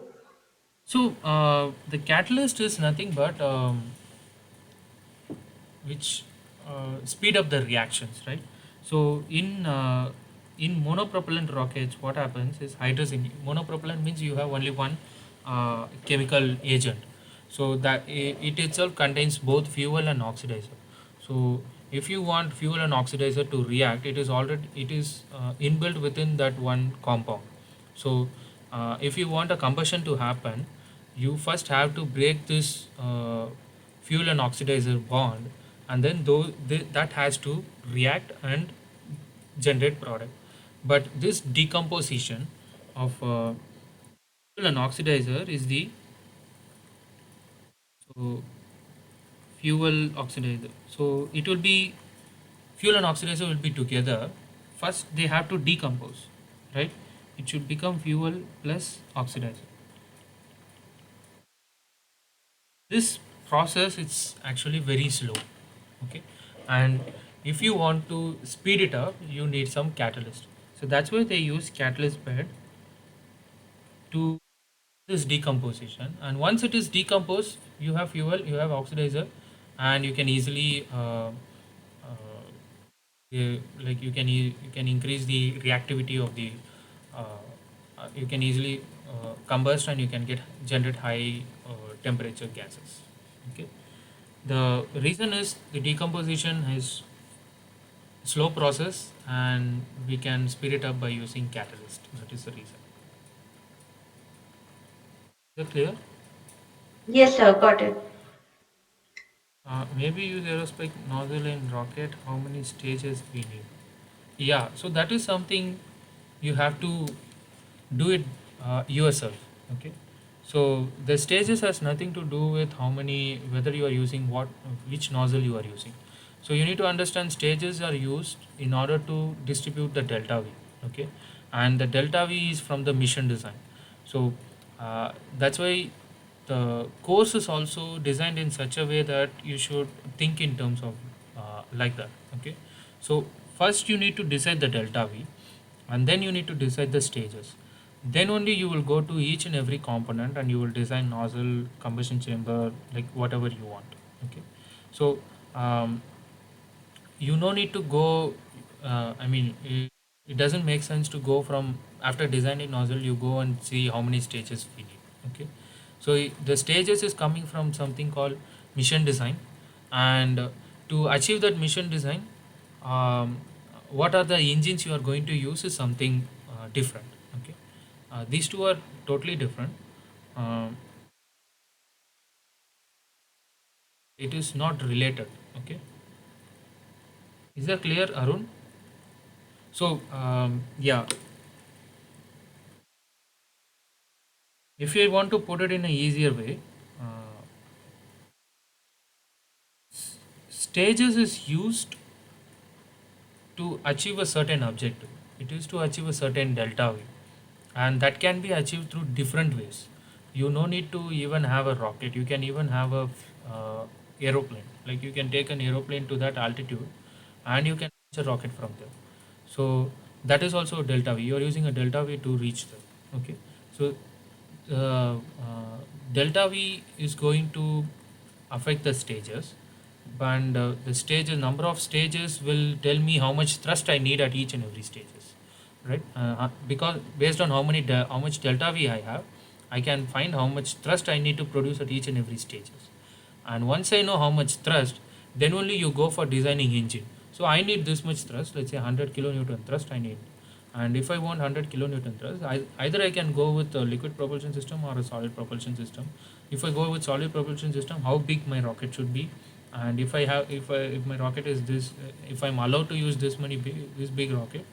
So the catalyst is nothing but which speed up the reactions, right? So in monopropellant rockets, what happens is hydrogen. Monopropellant means you have only one chemical agent, so that it itself contains both fuel and oxidizer. So if you want fuel and oxidizer to react, it is inbuilt within that one compound. So if you want a combustion to happen, you first have to break this fuel and oxidizer bond, and then that has to react and generate product. But this decomposition of fuel and oxidizer is the so fuel oxidizer. So it will be fuel and oxidizer will be together. First they have to decompose, right? It should become fuel plus oxidizer. This process is actually very slow, okay, and if you want to speed it up, you need some catalyst. So that's why they use catalyst bed to this decomposition, and once it is decomposed, you have fuel, you have oxidizer, and you can easily like you can increase the reactivity of the uh, you can easily combust, and you can generate high temperature gases. Okay, the reason is the decomposition is slow process, and we can speed it up by using catalyst. That is the reason. Is that clear? Yes, sir, got it. Maybe use aerospike nozzle in rocket. How many stages we need? Yeah, so that is something you have to do it yourself. Okay, so the stages has nothing to do with how many, whether you are using which nozzle you are using. So you need to understand stages are used in order to distribute the delta V. Okay, and the delta V is from the mission design. So that's why the course is also designed in such a way that you should think in terms of like that. Okay, so first you need to decide the delta V, and then you need to decide the stages. Then only you will go to each and every component, and you will design nozzle, combustion chamber, like whatever you want. Okay, so um, you no need to go it doesn't make sense to go from after designing nozzle you go and see how many stages we need. Okay, so the stages is coming from something called mission design, and to achieve that mission design, um, what are the engines you are going to use is something different. Okay, these two are totally different. um, It is not related. Okay, is that clear, Arun? So yeah, if you want to put it in a easier way, uh, stages is used to achieve a certain objective. It is to achieve a certain delta V, and that can be achieved through different ways. You no need to even have a rocket. You can even have a aeroplane. Like you can take an aeroplane to that altitude, and you can launch a rocket from there. So that is also delta V. You are using a delta V to reach there. Okay. So delta V is going to affect the stages, and the stages, number of stages will tell me how much thrust I need at each and every stages, right? Because based on how much delta V I have, I can find how much thrust I need to produce at each and every stages. And once I know how much thrust, then only you go for designing engine. So I need this much thrust, let's say 100 kilonewton thrust I need. And if I want 100 kilonewton thrust, either I can go with a liquid propulsion system or a solid propulsion system. If I go with solid propulsion system, how big my rocket should be, and if my rocket is this, if I'm allowed to use this big rocket,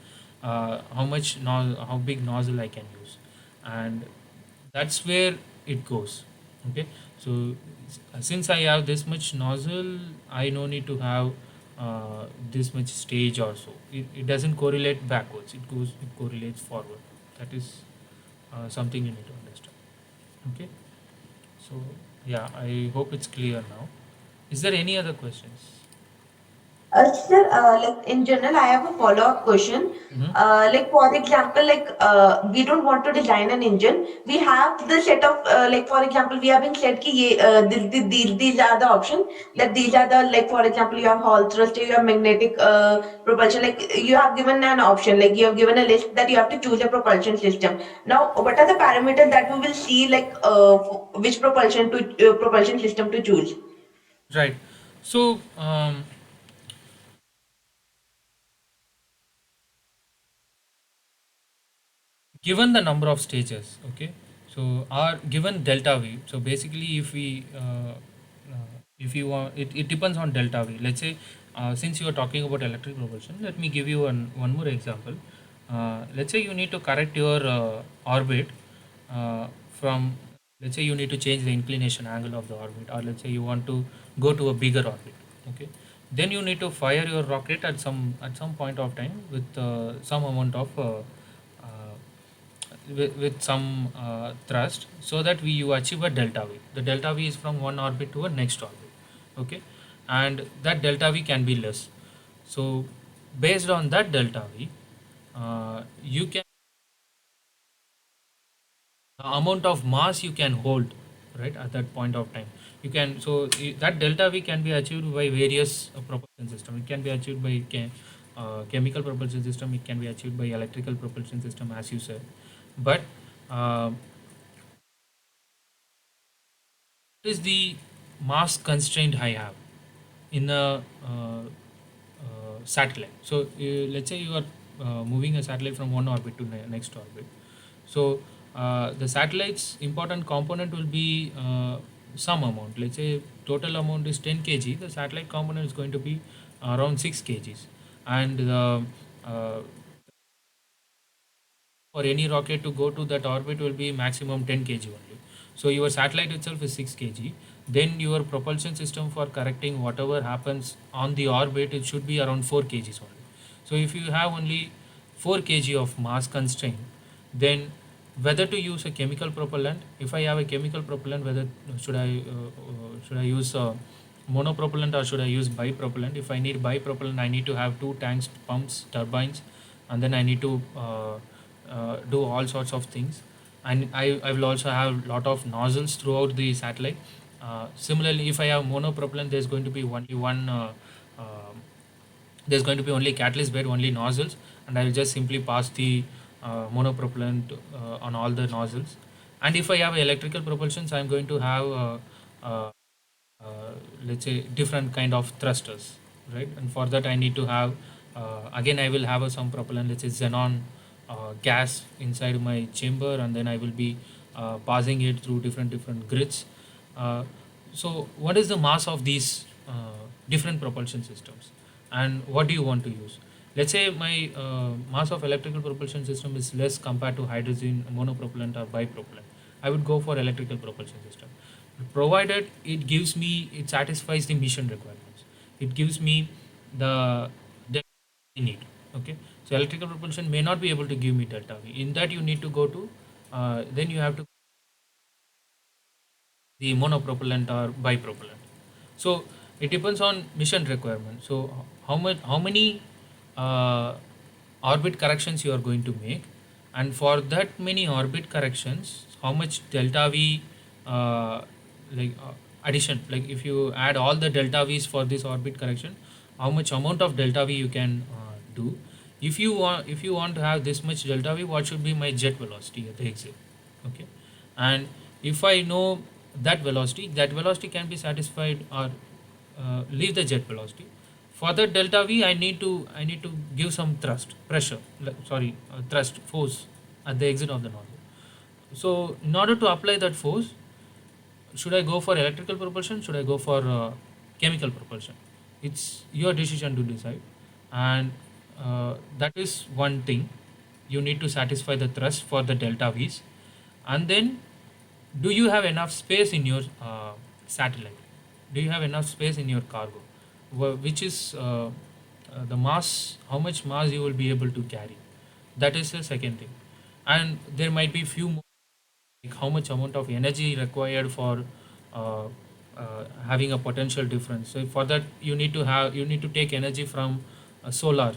how big nozzle I can use, and that's where it goes. Okay, so since I have this much nozzle, I no need to have this much stage or so. It doesn't correlate backwards, it correlates forward. That is something you need to understand. Okay, so yeah, I hope it's clear now. Is there any other questions? Sir, like in general, I have a follow-up question. Mm-hmm. Like for example, like we don't want to design an engine. We have the set of like for example, we have been said ki these are the options. That these are the, like for example, you have Hall thrust, you have magnetic propulsion. Like you have given an option, like you have given a list that you have to choose a propulsion system. Now, what are the parameters that we will see, like which propulsion system to choose? Right. So given the number of stages, okay, so are given delta V. So basically if you want, it depends on delta V. Let's say since you are talking about electric propulsion, let me give you one more example. Let's say you need to correct your orbit from, let's say you need to change the inclination angle of the orbit, or let's say you want to go to a bigger orbit. Okay, then you need to fire your rocket at some point of time with some amount of uh, with some thrust, so that you achieve a delta V. The delta V is from one orbit to a next orbit. Okay, and that delta V can be less. So based on that delta V, you can, the amount of mass you can hold, right, at that point of time. You can, so that delta V can be achieved by various propulsion system. It can be achieved by chemical propulsion system. It can be achieved by electrical propulsion system, as you said. But uh, what is the mass constraint I have in a satellite? So let's say you are moving a satellite from one orbit to next orbit. So the satellite's important component will be some amount. Let's say total amount is 10 kg. The satellite component is going to be around 6 kgs, and the uh, for any rocket to go to that orbit will be maximum 10 kg only. So your satellite itself is 6 kg. Then your propulsion system for correcting whatever happens on the orbit, it should be around 4 kgs only. So if you have only 4 kg of mass constraint, then whether to use a chemical propellant, if I have a chemical propellant, whether should I use monopropellant or should I use bipropellant? If I need bipropellant, I need to have two tanks, pumps, turbines, and then I need to do all sorts of things. And I will also have lot of nozzles throughout the satellite. Similarly, if I have monopropellant, there's going to be only one there's going to be only catalyst bed, only nozzles, and I will just simply pass the monopropellant on all the nozzles. And if I have electrical propulsions, I'm going to have uh, let's say different kind of thrusters, right? And for that I need to have again I will have some propellant, let's say xenon gas inside my chamber, and then I will be passing it through different grids. uh, so what is the mass of these different propulsion systems, and what do you want to use? Let's say my mass of electrical propulsion system is less compared to hydrogen monopropellant or bipropellant. I would go for electrical propulsion system, provided it gives me, it satisfies the mission requirements. It gives me the delta I need. Okay, so electrical propulsion may not be able to give me delta V. In that, you need to go to then you have to the monopropellant or bipropellant. So it depends on mission requirement. So how many uh, orbit corrections you are going to make, and for that many orbit corrections, how much delta V like addition, like if you add all the delta V's for this orbit correction, how much amount of delta V you can do. If you want to have this much delta V, what should be my jet velocity at the exit? Okay, and if I know that velocity can be satisfied or leave the jet velocity. For the delta V, I need to give some thrust pressure, thrust force at the exit of the nozzle. So in order to apply that force, should I go for electrical propulsion? Should I go for chemical propulsion? It's your decision to decide, and that is one thing. You need to satisfy the thrust for the delta V's, and then do you have enough space in your satellite? Do you have enough space in your cargo? Which is the mass, how much mass you will be able to carry? That is the second thing. And there might be few more, like how much amount of energy required for uh, having a potential difference. So for that, you need to take energy from solar.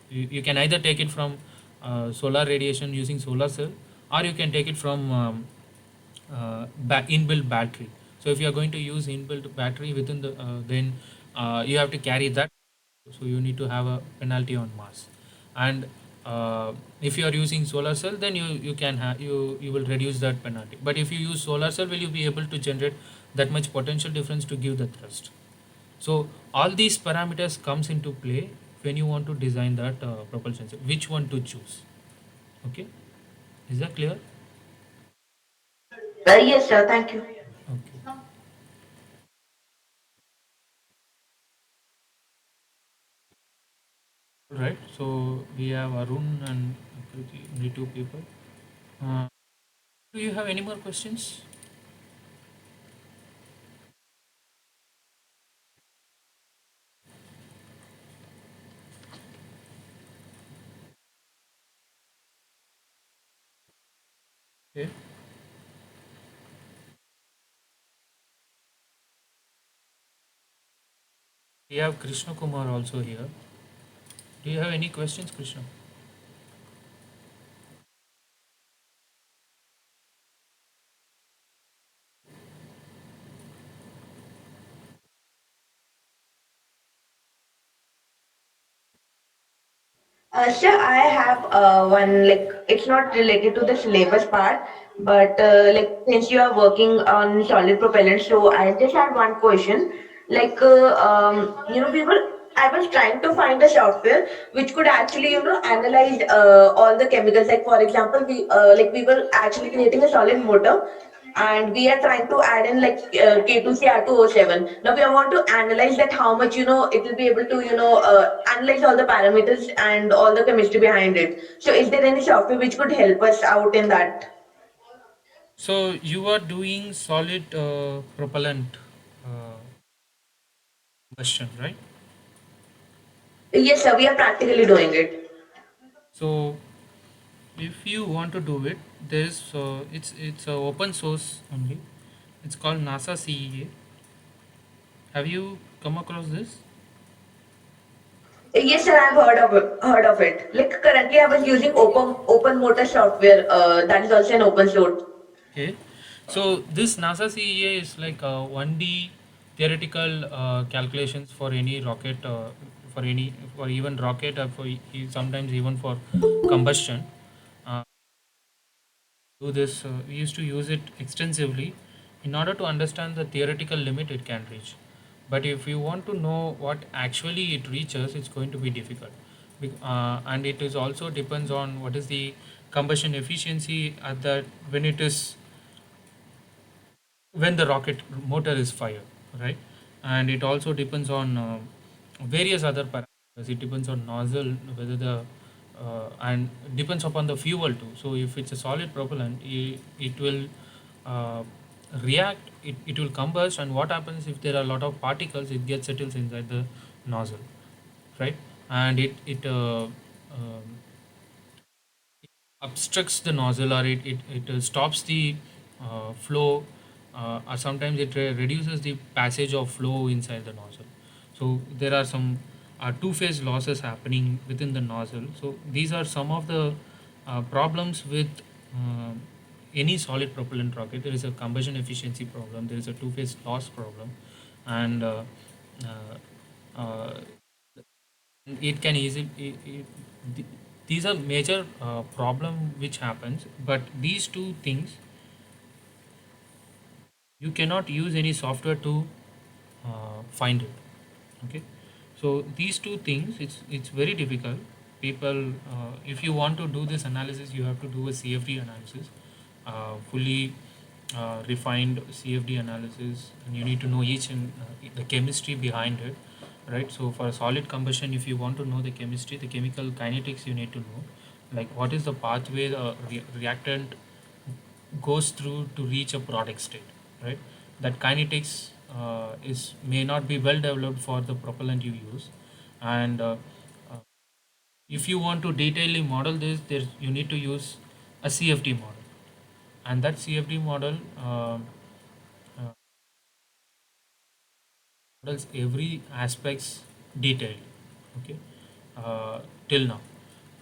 You can either take it from solar radiation using solar cell, or you can take it from inbuilt battery. So if you are going to use inbuilt battery within the then you have to carry that, so you need to have a penalty on mass. And if you are using solar cell, then you can have you will reduce that penalty. But if you use solar cell, will you be able to generate that much potential difference to give the thrust? So all these parameters comes into play when you want to design that propulsion system, which one to choose. Okay, is that clear? Yes, sir. Thank you. Okay. Right. So we have Arun and Kriti, only two people. Uh, do you have any more questions? Okay. We have Krishna Kumar also here. Do you have any questions, Krishna? Sir, I have one, like it's not related to the syllabus part, but like since you are working on solid propellant, so I just had one question. Like I was trying to find a software which could actually analyze all the chemicals. Like for example, we were actually creating a solid motor, and we are trying to add in like K2CR207. Now we want to analyze that how much it will be able to analyze all the parameters and all the chemistry behind it. So is there any software which could help us out in that? So you are doing solid propellant combustion, right? Yes, sir. We are practically doing it. So if you want to do it, there's it's a open source only. It's called NASA CEA. Have you come across this? Yes, sir. I've heard of it. Heard of it. Like currently, I was using open motor software. That is also an open source. Okay, so this NASA CEA is like 1D theoretical calculations for any rocket, for even rocket, or sometimes even for combustion. Uh, do this. We used to use it extensively in order to understand the theoretical limit it can reach. But if you want to know what actually it reaches, it's going to be difficult. And it is also depends on what is the combustion efficiency at that when it is when the rocket motor is fired, right? And it also depends on various other parameters. It depends on nozzle, whether the and depends upon the fuel too. So if it's a solid propellant, it will uh, react, it will combust, and what happens if there are a lot of particles, it gets settles inside the nozzle, right? And obstructs the nozzle, or it stops the flow, or sometimes it reduces the passage of flow inside the nozzle. So there are some two-phase losses happening within the nozzle. So these are some of the problems with uh, any solid propellant rocket. There is a combustion efficiency problem, there is a two-phase loss problem, and uh, it can easily these are major problem which happens, but these two things you cannot use any software to find it. Okay, so these two things, it's very difficult. People, if you want to do this analysis, you have to do a CFD analysis, fully refined CFD analysis, and you need to know each and the chemistry behind it, right? So for a solid combustion, if you want to know the chemistry, the chemical kinetics, you need to know, like what is the pathway the reactant goes through to reach a product state, right? That kinetics is may not be well developed for the propellant you use, and uh, if you want to detailedly model this, there you need to use a CFD model, and that CFD model uh, models every aspects detailed. Okay, till now.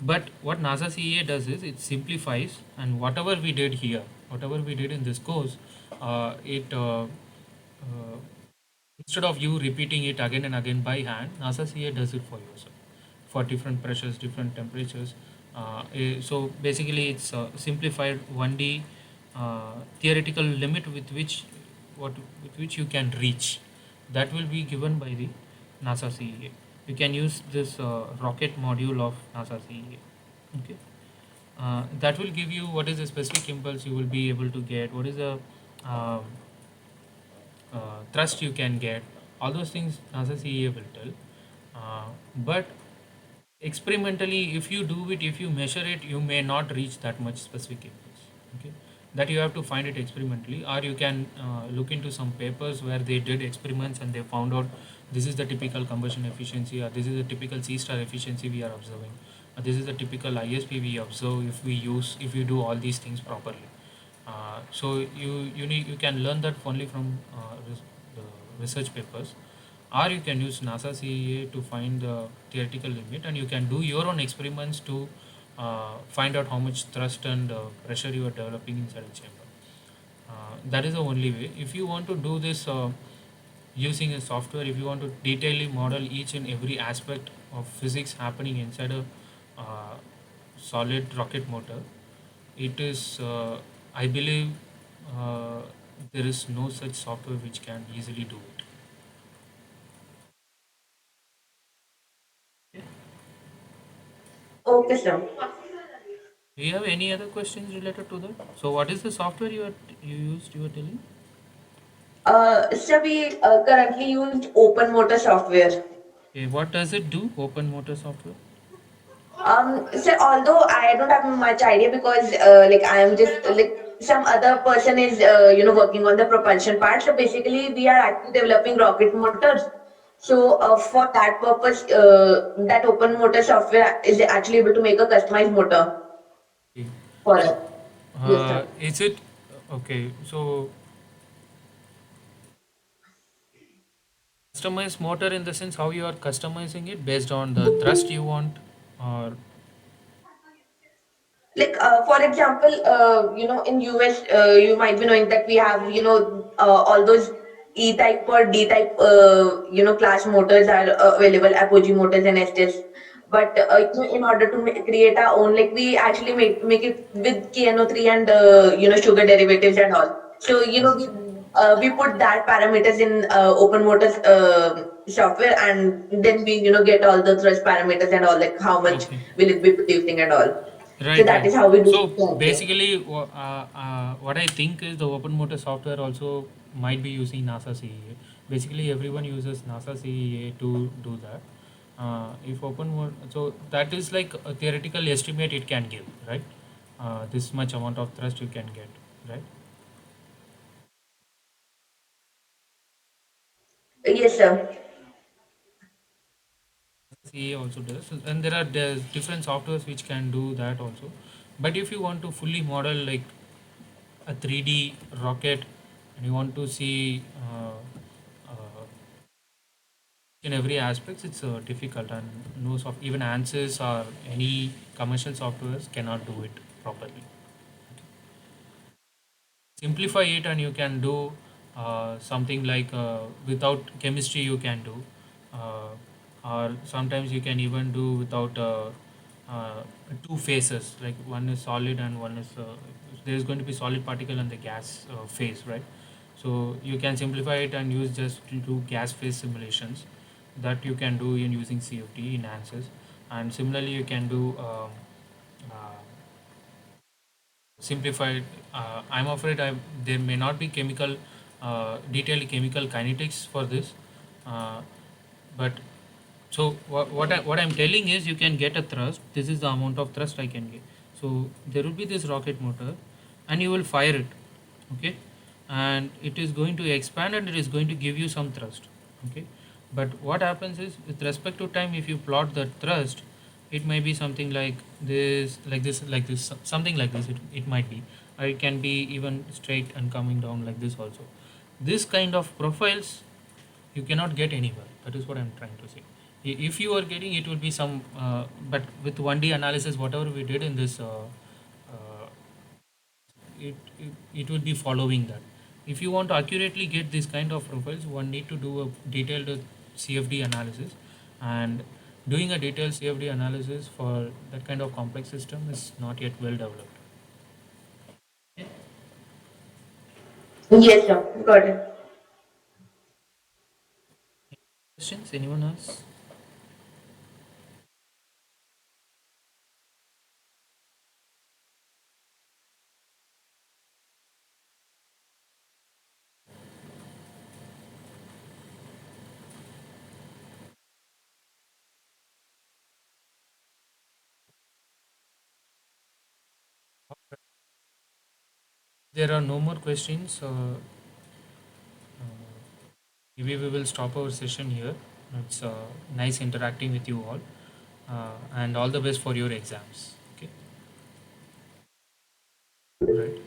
But what NASA CEA does is it simplifies, and whatever we did here, whatever we did in this course, it instead of you repeating it again and again by hand, NASA CA does it for yourself for different pressures, different temperatures. So basically, it's simplified 1D theoretical limit with which with which you can reach. That will be given by the NASA CEA. You can use this rocket module of NASA CEA. Okay. That will give you what is the specific impulse you will be able to get, what is the um, thrust you can get, all those things NASA CEA will tell. But experimentally, if you do it, if you measure it, you may not reach that much specific impulse. Okay, that you have to find it experimentally, or you can look into some papers where they did experiments and they found out this is the typical combustion efficiency, or this is the typical C star efficiency we are observing, or this is the typical ISP we observe if we do all these things properly. So you can learn that only from research papers, or you can use NASA CEA to find the theoretical limit, and you can do your own experiments to find out how much thrust and pressure you are developing inside a chamber. That is the only way. If you want to do this using a software, if you want to detailedly model each and every aspect of physics happening inside a solid rocket motor, it is I believe uh, there is no such software which can easily do it. Okay, sir. Do you have any other questions related to that? So, what is the software you used? You were telling. So we currently used open motor software. Okay, what does it do? Open motor software. So although I don't have much idea because like I am just like some other person is working on the propulsion part. So basically we are actually developing rocket motors. So for that purpose, that open motor software is actually able to make a customized motor Okay. for us. So, Yes, sir. is it okay? So, customized motor in the sense how you are customizing it based on the thrust you want, or Like for example, in US, you might be knowing that we have all those E-type or D-type class motors are available, apogee motors and STS. But in order to create our own, like we actually make it with KNO3 and sugar derivatives and all. So we put that parameters in open motors software, and then we get all the thrust parameters and all, like how much okay. will it be producing and all. So Right, that right. is how we do So sampling. basically, what I think is the open motor software also might be using NASA CEA. Basically, everyone uses NASA CEA to do that. If open motor, so that is like a theoretical estimate it can give, right? This much amount of thrust you can get, right? Yes, sir. CA also does, and there's different softwares which can do that also. But if you want to fully model like a 3D rocket and you want to see in every aspect, it's difficult, and no soft even answers or any commercial softwares cannot do it properly. Simplify it and you can do something like without chemistry you can do, uh, or sometimes you can even do without uh, two phases, like one is solid and one is there is going to be solid particle and the gas phase, right? So you can simplify it and use just to do gas phase simulations that you can do in using CFD in answers. And similarly you can do uh, simplified. I'm afraid there may not be chemical detailed chemical kinetics for this, uh, but so what I'm telling is you can get a thrust. This is the amount of thrust I can get. So there will be this rocket motor, and you will fire it, okay, and it is going to expand and it is going to give you some thrust, okay. But what happens is with respect to time, if you plot the thrust, it might be something like this, like this, like this, something like this. It might be, or it can be even straight and coming down like this also. This kind of profiles you cannot get anywhere. That is what I'm trying to say. If you are getting, it will be some, but with 1D analysis, whatever we did in this, uh, it will be following that. If you want to accurately get this kind of profiles, one need to do a detailed CFD analysis, and doing a detailed CFD analysis for that kind of complex system is not yet well developed. Yes, sir. Got it. Questions? Anyone else? There are no more questions. Maybe we will stop our session here. It's nice interacting with you all, and all the best for your exams. Okay, right.